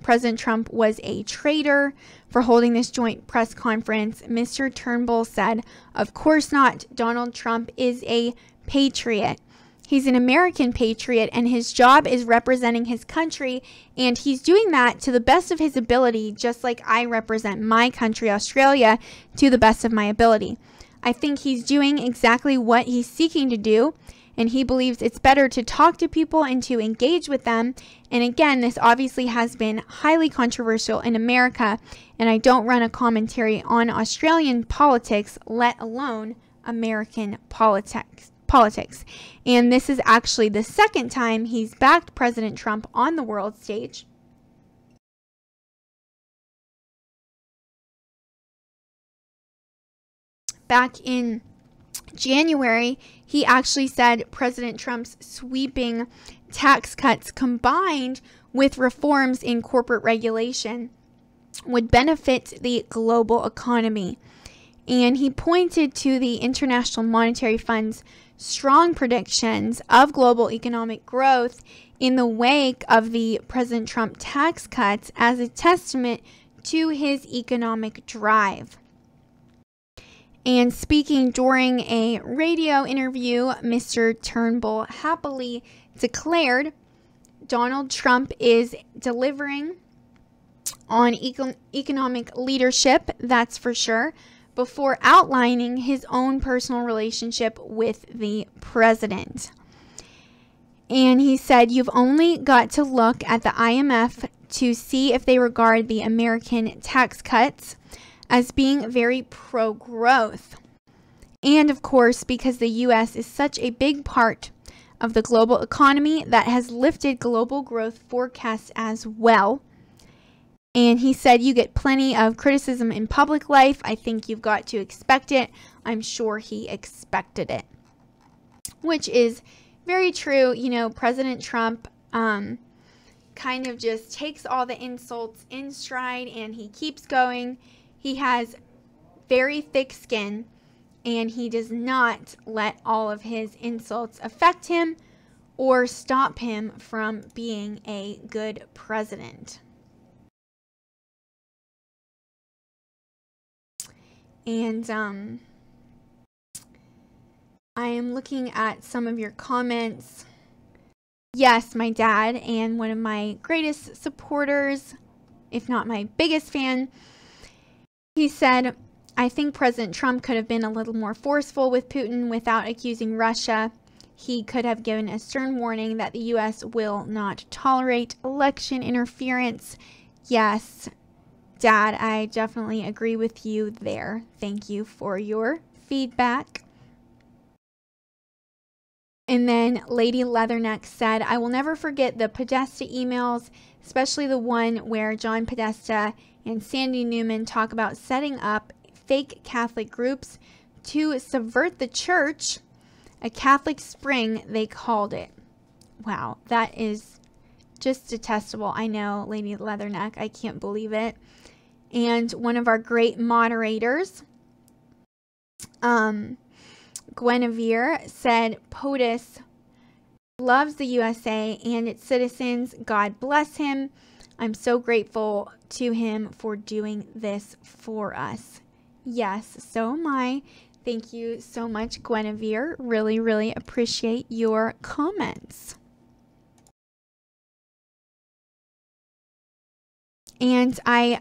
President Trump was a traitor for holding this joint press conference, Mr. Turnbull said, "Of course not. Donald Trump is a patriot. He's an American patriot, and his job is representing his country, and he's doing that to the best of his ability, just like I represent my country, Australia, to the best of my ability. I think he's doing exactly what he's seeking to do, and he believes it's better to talk to people and to engage with them. And again, this obviously has been highly controversial in America, and I don't run a commentary on Australian politics, let alone American politics. And this is actually the second time he's backed President Trump on the world stage. Back in January, he actually said President Trump's sweeping tax cuts combined with reforms in corporate regulation would benefit the global economy. And he pointed to the International Monetary Fund's strong predictions of global economic growth in the wake of the President Trump tax cuts as a testament to his economic drive. And speaking during a radio interview, Mr. Turnbull happily declared Donald Trump is delivering on economic leadership, that's for sure, before outlining his own personal relationship with the president. And he said, "You've only got to look at the IMF to see if they regard the American tax cuts as being very pro-growth. And of course, because the U.S. is such a big part of the global economy, that has lifted global growth forecasts as well." And he said, "You get plenty of criticism in public life. I think you've got to expect it." I'm sure he expected it, which is very true. You know, President Trump kind of just takes all the insults in stride and he keeps going. He has very thick skin and he does not let all of his insults affect him or stop him from being a good president. And I am looking at some of your comments. Yes, my dad, and one of my greatest supporters, if not my biggest fan, he said, "I think President Trump could have been a little more forceful with Putin without accusing Russia. He could have given a stern warning that the U.S. will not tolerate election interference." Yes, Dad, I definitely agree with you there. Thank you for your feedback. And then Lady Leatherneck said, "I will never forget the Podesta emails, especially the one where John Podesta and Sandy Newman talk about setting up fake Catholic groups to subvert the church. A Catholic Spring, they called it." Wow, that is just detestable. I know, Lady Leatherneck, I can't believe it. And one of our great moderators, Guinevere, said, "POTUS loves the USA and its citizens. God bless him. I'm so grateful to him for doing this for us." Yes, so am I. Thank you so much, Guinevere. Really, really appreciate your comments. And I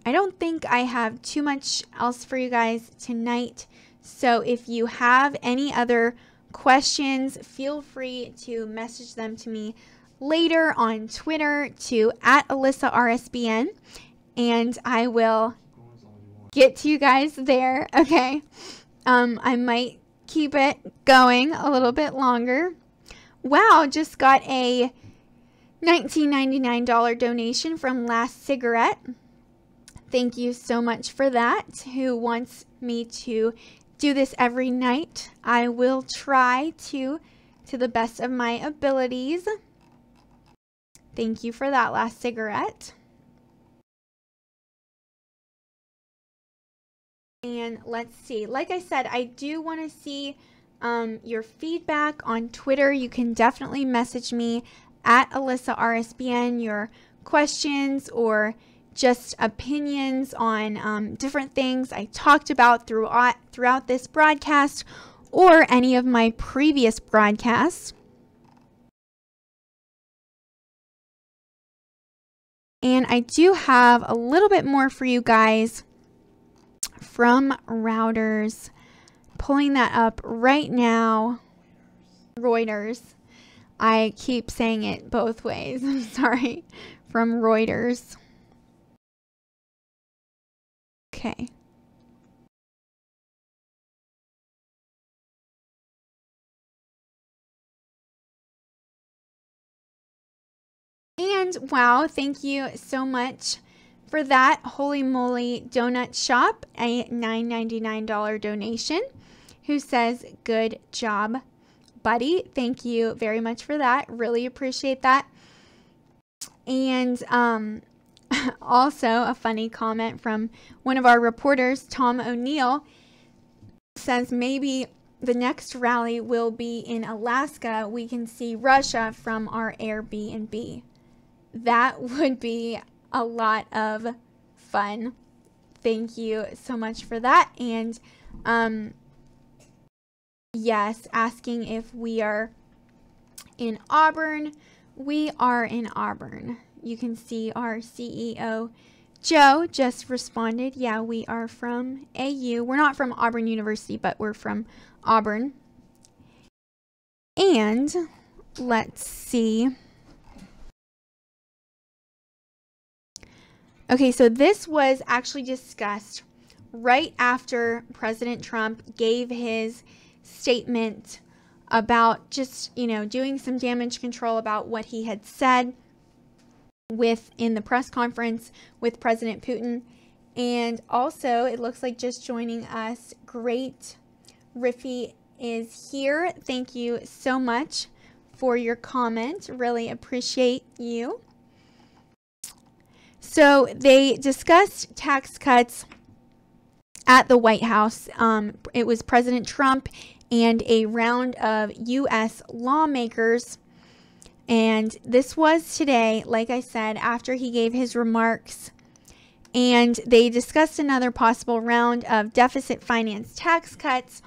don't think I have too much else for you guys tonight. So if you have any other questions, feel free to message them to me later on Twitter to @AlyssaRSBN, and I will get to you guys there. Okay. I might keep it going a little bit longer. Wow, just got a $19.99 donation from Last Cigarette. Thank you so much for that. Who wants me to do this every night? I will try to the best of my abilities. Thank you for that, Last Cigarette. And let's see. Like I said, I do want to see your feedback on Twitter. You can definitely message me at Alyssa RSBN your questions or just opinions on different things I talked about throughout this broadcast or any of my previous broadcasts. And I do have a little bit more for you guys from Reuters. Pulling that up right now. Reuters. I keep saying it both ways. I'm sorry. From Reuters. Okay. And wow, thank you so much for that. Holy Moly Donut Shop, a $9.99 donation, who says, good job, buddy. Thank you very much for that. Really appreciate that. And also a funny comment from one of our reporters, Tom O'Neill, says maybe the next rally will be in Alaska. We can see Russia from our Airbnb. That would be a lot of fun. Thank you so much for that. And yes, asking if we are in Auburn. We are in Auburn. You can see our CEO Joe just responded. Yeah, we are from AU. We're not from Auburn University, but we're from Auburn. And let's see. Okay, so this was actually discussed right after President Trump gave his statement about just, doing some damage control about what he had said in the press conference with President Putin. And also, it looks like just joining us, Great Riffy is here. Thank you so much for your comment. Really appreciate you. So they discussed tax cuts at the White House. It was President Trump and a round of U.S. lawmakers. And this was today, like I said, after he gave his remarks. And they discussed another possible round of deficit finance tax cuts,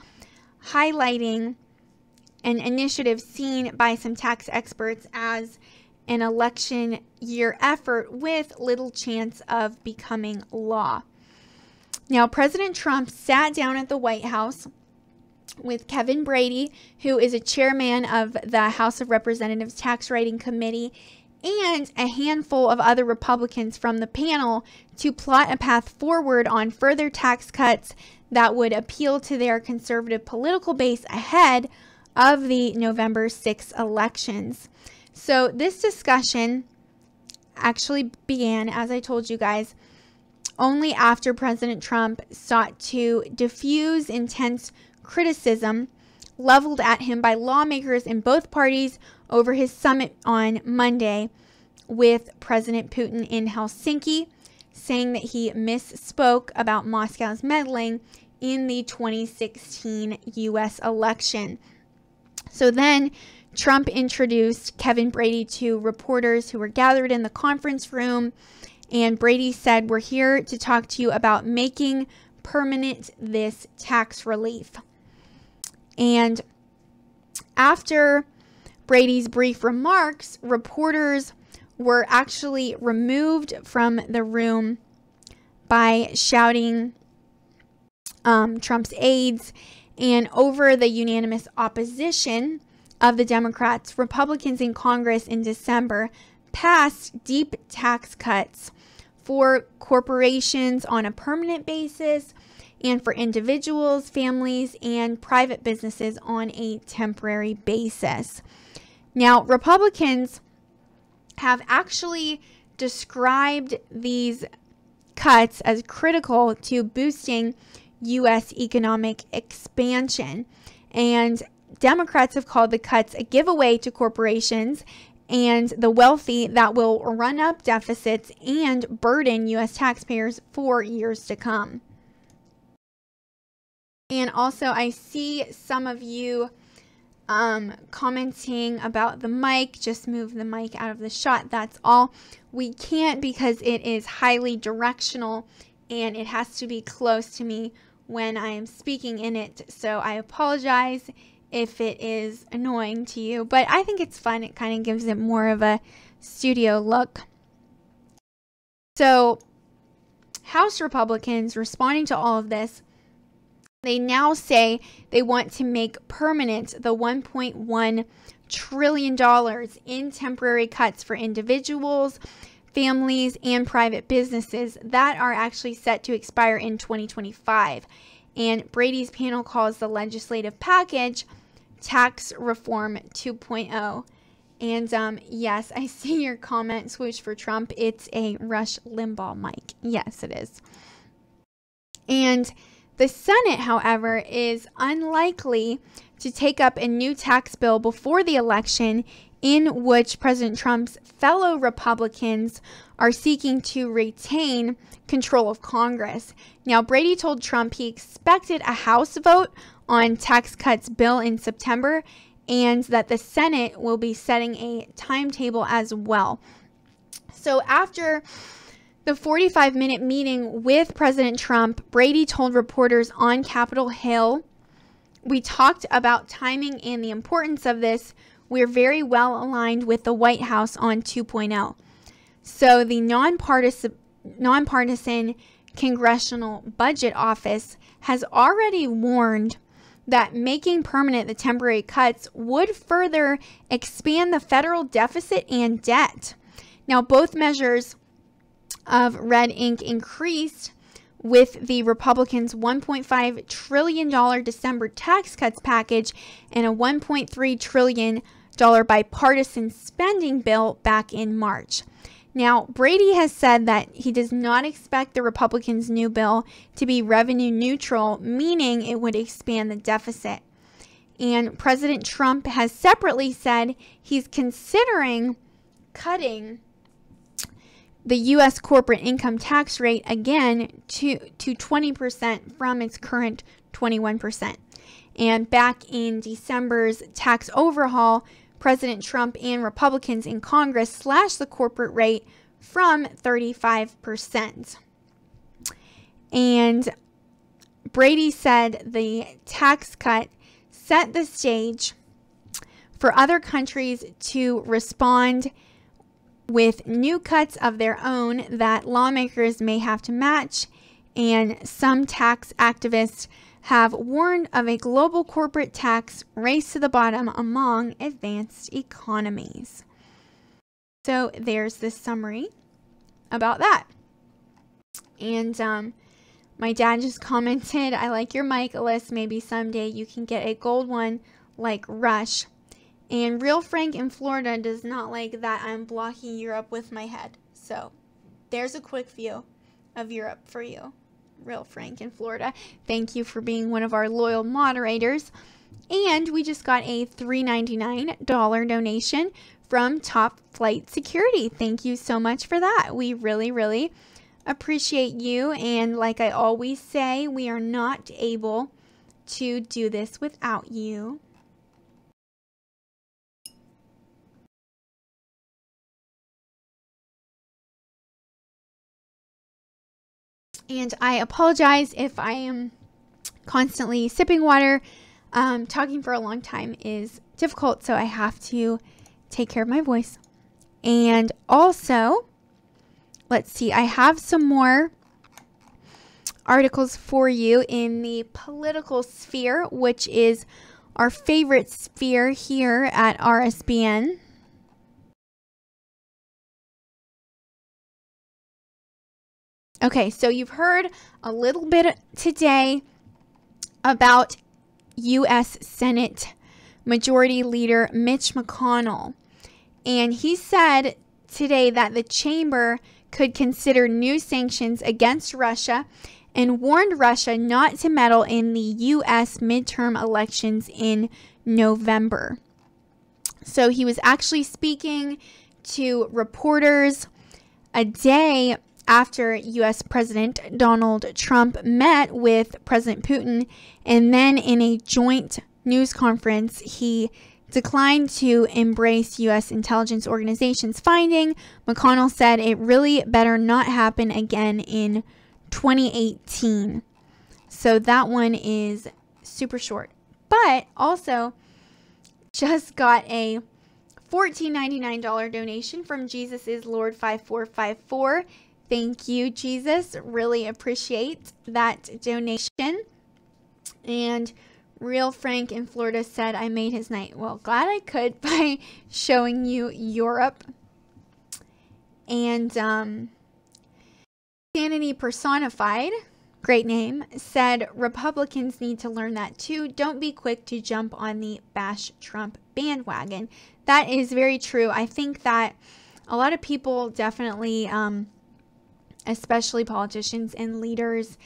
highlighting an initiative seen by some tax experts as an election year effort with little chance of becoming law. Now, President Trump sat down at the White House with Kevin Brady, who is a chairman of the House of Representatives Tax Writing Committee, and a handful of other Republicans from the panel to plot a path forward on further tax cuts that would appeal to their conservative political base ahead of the November 6 elections. So this discussion actually began, as I told you guys, only after President Trump sought to diffuse intense criticism leveled at him by lawmakers in both parties over his summit on Monday with President Putin in Helsinki, saying that he misspoke about Moscow's meddling in the 2016 U.S. election. So then Trump introduced Kevin Brady to reporters who were gathered in the conference room, and Brady said, "We're here to talk to you about making permanent this tax relief." And after Brady's brief remarks, reporters were actually removed from the room by shouting Trump's aides, and over the unanimous opposition of the Democrats, Republicans in Congress in December passed deep tax cuts for corporations on a permanent basis and for individuals, families, and private businesses on a temporary basis. Now, Republicans have actually described these cuts as critical to boosting U.S. economic expansion, and Democrats have called the cuts a giveaway to corporations and the wealthy that will run up deficits and burden U.S. taxpayers for years to come. And also, I see some of you commenting about the mic. Just move the mic out of the shot. That's all. We can't because it is highly directional and it has to be close to me when I am speaking in it. So I apologize if it is annoying to you, but I think it's fun. It kind of gives it more of a studio look. So House Republicans responding to all of this, they now say they want to make permanent the $1.1 trillion in temporary cuts for individuals, families, and private businesses that are actually set to expire in 2025. And Brady's panel calls the legislative package Tax Reform 2.0. And yes, I see your comment, swoosh for Trump. It's a Rush Limbaugh mic. Yes, it is. And the Senate, however, is unlikely to take up a new tax bill before the election, in which President Trump's fellow Republicans are seeking to retain control of Congress. Now, Brady told Trump he expected a House vote on tax cuts bill in September, and that the Senate will be setting a timetable as well. So after the 45-minute meeting with President Trump, Brady told reporters on Capitol Hill, "We talked about timing and the importance of this. We're very well aligned with the White House on 2.0. So the nonpartisan Congressional Budget Office has already warned that making permanent the temporary cuts would further expand the federal deficit and debt. Now, both measures of red ink increased with the Republicans' $1.5 trillion December tax cuts package and a $1.3 trillion bipartisan spending bill back in March. Now, Brady has said that he does not expect the Republicans' new bill to be revenue neutral, meaning it would expand the deficit. And President Trump has separately said he's considering cutting the U.S. corporate income tax rate again to 20% from its current 21%. And back in December's tax overhaul, President Trump and Republicans in Congress slashed the corporate rate from 35%. And Brady said the tax cut set the stage for other countries to respond with new cuts of their own that lawmakers may have to match. And some tax activists have warned of a global corporate tax race to the bottom among advanced economies. So there's this summary about that. And my dad just commented, "I like your mic, Alyssa. Maybe someday you can get a gold one like Rush." And Real Frank in Florida does not like that I'm blocking Europe with my head. So there's a quick view of Europe for you. Real Frank in Florida. Thank you for being one of our loyal moderators. And we just got a $3.99 donation from Top Flight Security. Thank you so much for that. We really, really appreciate you. And like I always say, we are not able to do this without you. And I apologize if I am constantly sipping water. Talking for a long time is difficult, so I have to take care of my voice. And also, let's see, I have some more articles for you in the political sphere, which is our favorite sphere here at RSBN. Okay, so you've heard a little bit today about U.S. Senate Majority Leader Mitch McConnell. And he said today that the chamber could consider new sanctions against Russia and warned Russia not to meddle in the U.S. midterm elections in November. So he was actually speaking to reporters a day after U.S. President Donald Trump met with President Putin, and then in a joint news conference, he declined to embrace U.S. intelligence organization's finding. McConnell said it really better not happen again in 2018. So that one is super short. But also just got a $14.99 donation from Jesus is Lord 5454. Thank you, Jesus. Really appreciate that donation. And Real Frank in Florida said, I made his night. Well, glad I could by showing you Europe. And Sanity Personified, great name, said Republicans need to learn that too. Don't be quick to jump on the bash Trump bandwagon. That is very true. I think that a lot of people definitely, especially politicians and leaders,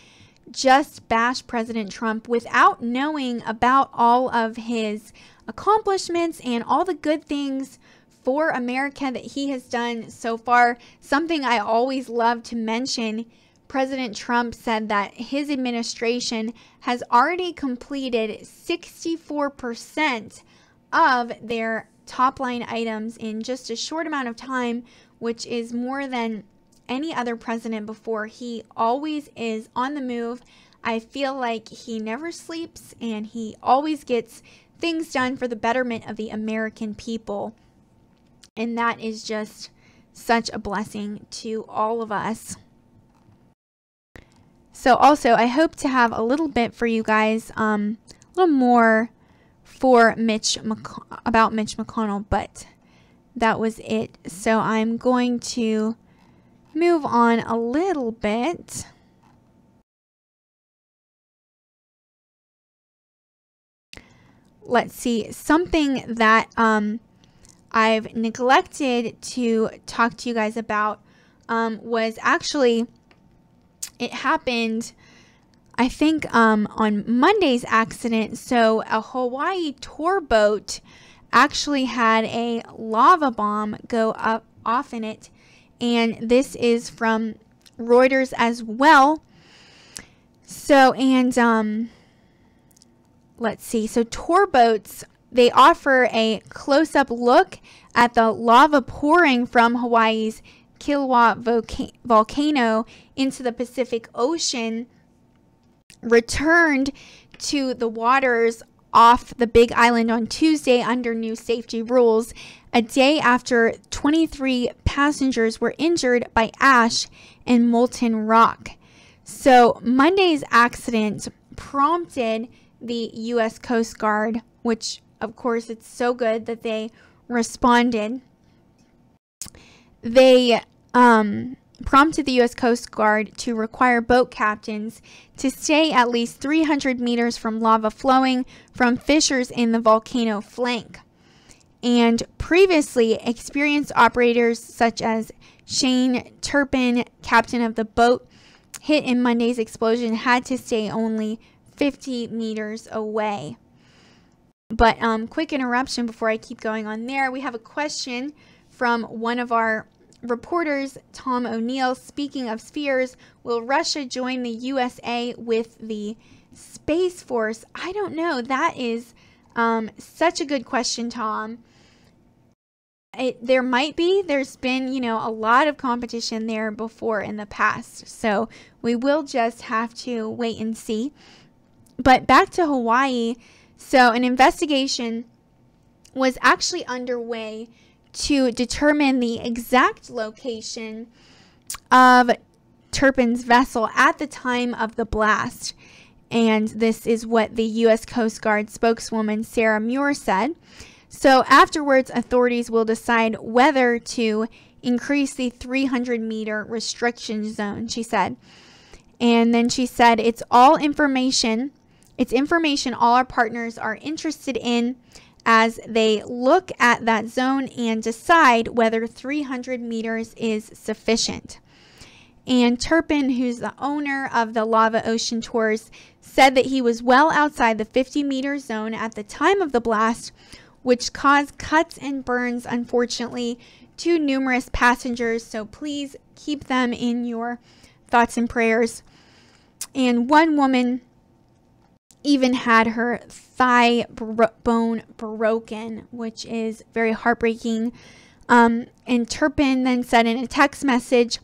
just bash President Trump without knowing about all of his accomplishments and all the good things for America that he has done so far. Something I always love to mention, President Trump said that his administration has already completed 64% of their top line items in just a short amount of time, which is more than any other president before. He always is on the move. I feel like he never sleeps and he always gets things done for the betterment of the American people. And that is just such a blessing to all of us. So also, I hope to have a little bit for you guys, a little more for about Mitch McConnell, but that was it. So I'm going to move on a little bit. Let's see, something that I've neglected to talk to you guys about was actually, it happened, I think, on Monday's accident. So a Hawaii tour boat actually had a lava bomb go off in it. And this is from Reuters as well. So, and let's see. So tour boats, they offer a close-up look at the lava pouring from Hawaii's Kilauea volcano into the Pacific Ocean, returned to the waters off the Big Island on Tuesday under new safety rules, a day after 23 passengers were injured by ash and molten rock. So Monday's accident prompted the U.S. Coast Guard, which of course it's so good that they responded. They prompted the U.S. Coast Guard to require boat captains to stay at least 300 meters from lava flowing from fissures in the volcano flank. And previously, experienced operators such as Shane Turpin, captain of the boat hit in Monday's explosion, had to stay only 50 meters away. But quick interruption before I keep going on there. We have a question from one of our reporters, Tom O'Neill. Speaking of spheres, will Russia join the USA with the Space Force? I don't know. That is such a good question, Tom. There might be. There's been, a lot of competition there before in the past. So we will just have to wait and see. But back to Hawaii. So an investigation was actually underway to determine the exact location of Turpin's vessel at the time of the blast. And this is what the U.S. Coast Guard spokeswoman Sarah Muir said. So afterwards, authorities will decide whether to increase the 300-meter restriction zone, she said. And then she said, it's information all our partners are interested in as they look at that zone and decide whether 300 meters is sufficient. And Turpin, who's the owner of the Lava Ocean Tours, said that he was well outside the 50-meter zone at the time of the blast, which caused cuts and burns, unfortunately, to numerous passengers. So please keep them in your thoughts and prayers. And one woman even had her thigh bone broken, which is very heartbreaking. And Turpin then said in a text message,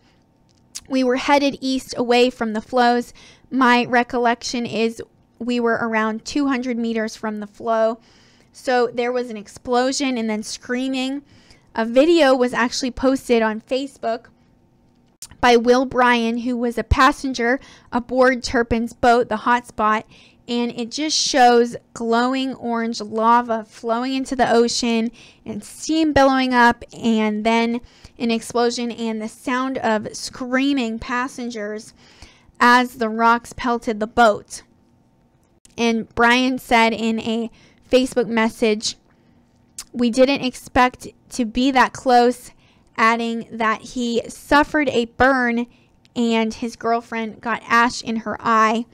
"We were headed east away from the flows. My recollection is we were around 200 meters from the flow." So there was an explosion and then screaming. A video was actually posted on Facebook by Will Bryan, who was a passenger aboard Turpin's boat, the Hotspot, and it just shows glowing orange lava flowing into the ocean and steam billowing up, and then an explosion and the sound of screaming passengers as the rocks pelted the boat. And Bryan said in a Facebook message, "We didn't expect to be that close," adding that he suffered a burn and his girlfriend got ash in her eye.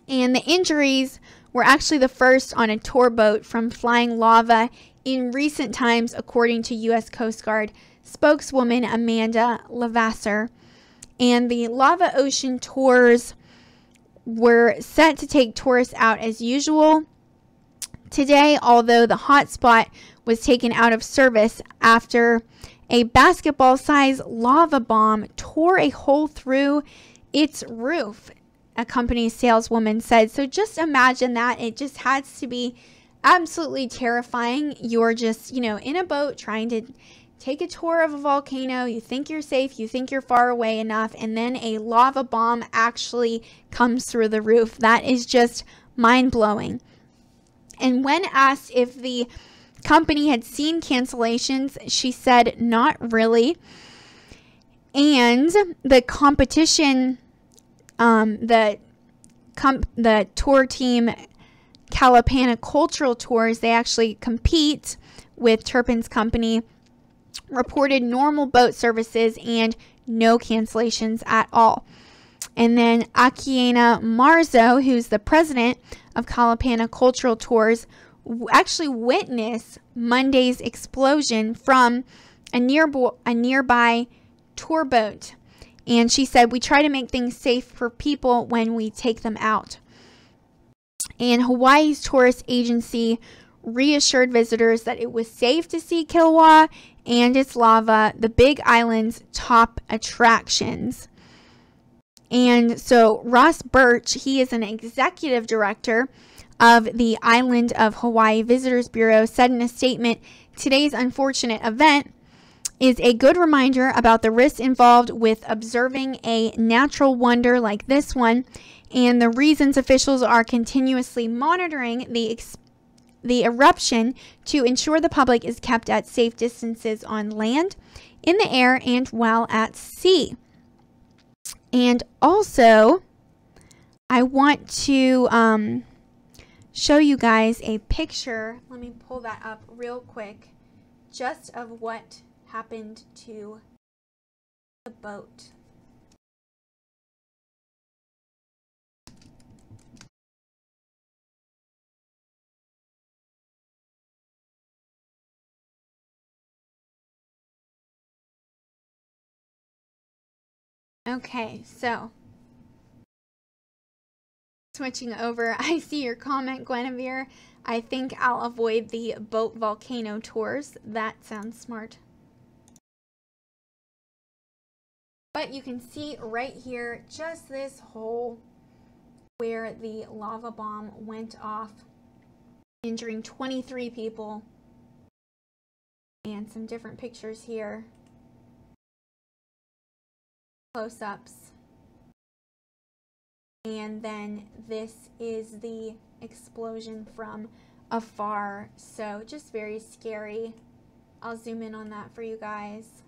And the injuries were actually the first on a tour boat from flying lava in recent times, according to U.S. Coast Guard spokeswoman Amanda Levasseur. And the Lava Ocean tours were set to take tourists out as usual today, although the Hotspot was taken out of service after a basketball-sized lava bomb tore a hole through its roof, a company saleswoman said. So just imagine that. It just has to be absolutely terrifying. You're just, in a boat trying to take a tour of a volcano. You think you're safe. You think you're far away enough. And then a lava bomb actually comes through the roof. That is just mind-blowing. And when asked if the company had seen cancellations, she said not really. And the competition, the tour team Calipana Cultural Tours, they actually compete with Turpin's company, reported normal boat services and no cancellations at all. And then Akiana Marzo, who's the president of Calipana Cultural Tours, actually witnessed Monday's explosion from a nearby tour boat. And she said, "We try to make things safe for people when we take them out." And Hawaii's tourist agency reassured visitors that it was safe to see Kilauea and its lava, the Big Island's top attractions. And so Ross Birch, he is an executive director of the Island of Hawaii Visitors Bureau, said in a statement, "Today's unfortunate event is a good reminder about the risks involved with observing a natural wonder like this one, and the reasons officials are continuously monitoring the eruption to ensure the public is kept at safe distances on land, in the air, and while at sea." And also, I want to show you guys a picture. Let me pull that up real quick, just of what happened to the boat. Okay, so switching over, I see your comment, Guinevere. "I think I'll avoid the boat volcano tours." That sounds smart. But you can see right here, just this hole where the lava bomb went off, injuring 23 people. And some different pictures here. Close-ups. And then this is the explosion from afar. So just very scary. I'll zoom in on that for you guys.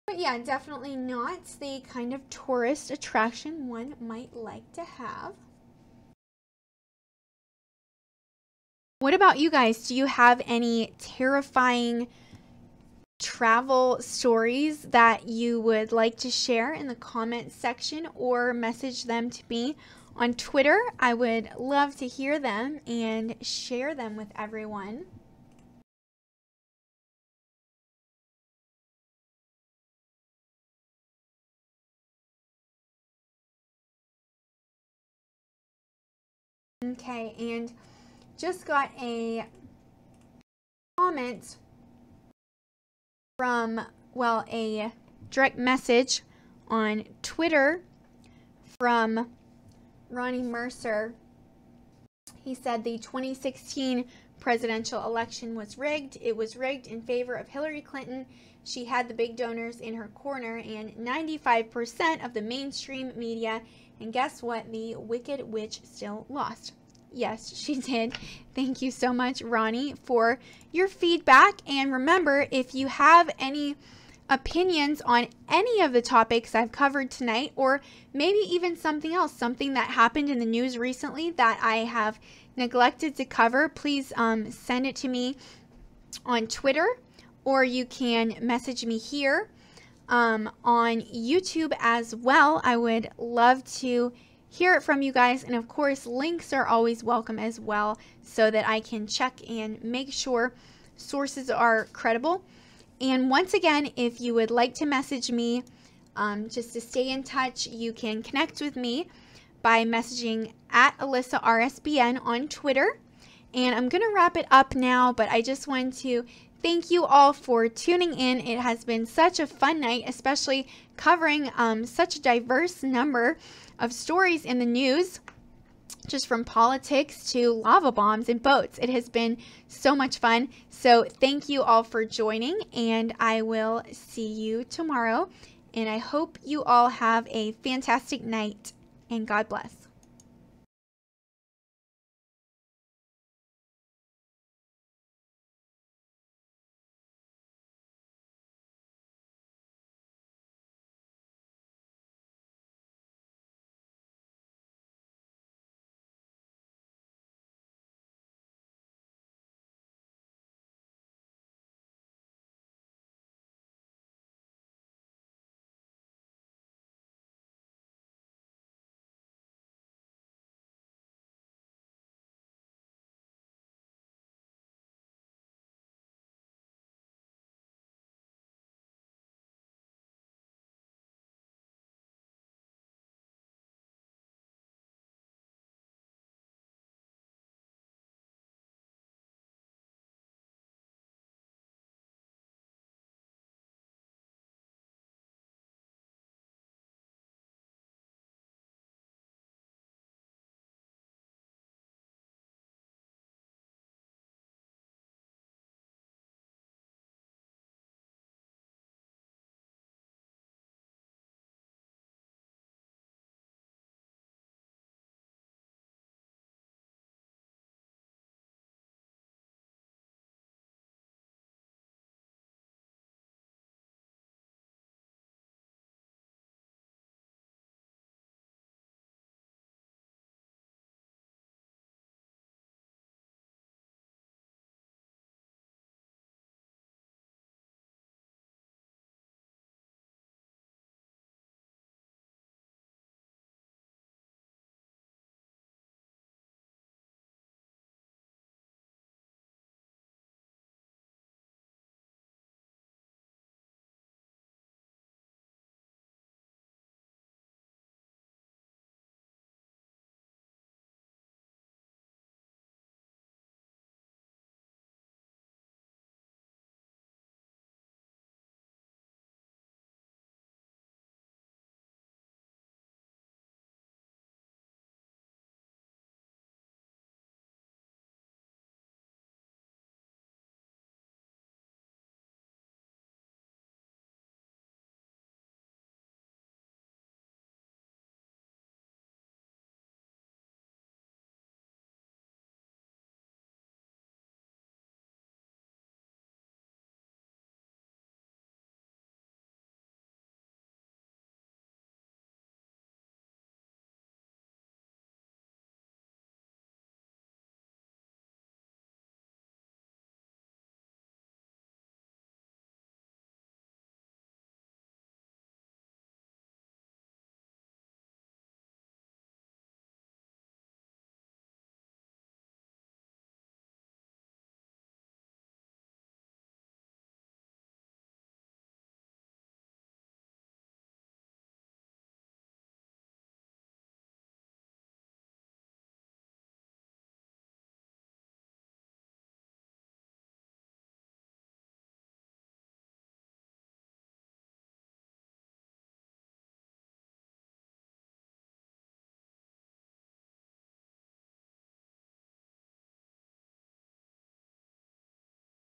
But yeah, definitely not the kind of tourist attraction one might like to have. What about you guys? Do you have any terrifying travel stories that you would like to share in the comment section, or message them to me on Twitter? I would love to hear them and share them with everyone. Okay, and just got a comment from, well, a direct message on Twitter from Ronnie Mercer. He said the 2016 presidential election was rigged. It was rigged in favor of Hillary Clinton. She had the big donors in her corner and 95% of the mainstream media. And guess what? The Wicked Witch still lost. Yes, she did. Thank you so much, Ronnie, for your feedback. And remember, if you have any opinions on any of the topics I've covered tonight, or maybe even something else, something that happened in the news recently that I have neglected to cover, please send it to me on Twitter, or you can message me here on YouTube as well. I would love to hear it from you guys, and of course links are always welcome as well, so that I can check and make sure sources are credible. And once again, if you would like to message me just to stay in touch, you can connect with me by messaging at Alyssa RSBN on Twitter. And I'm going to wrap it up now, but I just want to thank you all for tuning in. It has been such a fun night, especially covering such a diverse number of stories in the news, just from politics to lava bombs and boats. It has been so much fun. So thank you all for joining, and I will see you tomorrow. And I hope you all have a fantastic night, and God bless.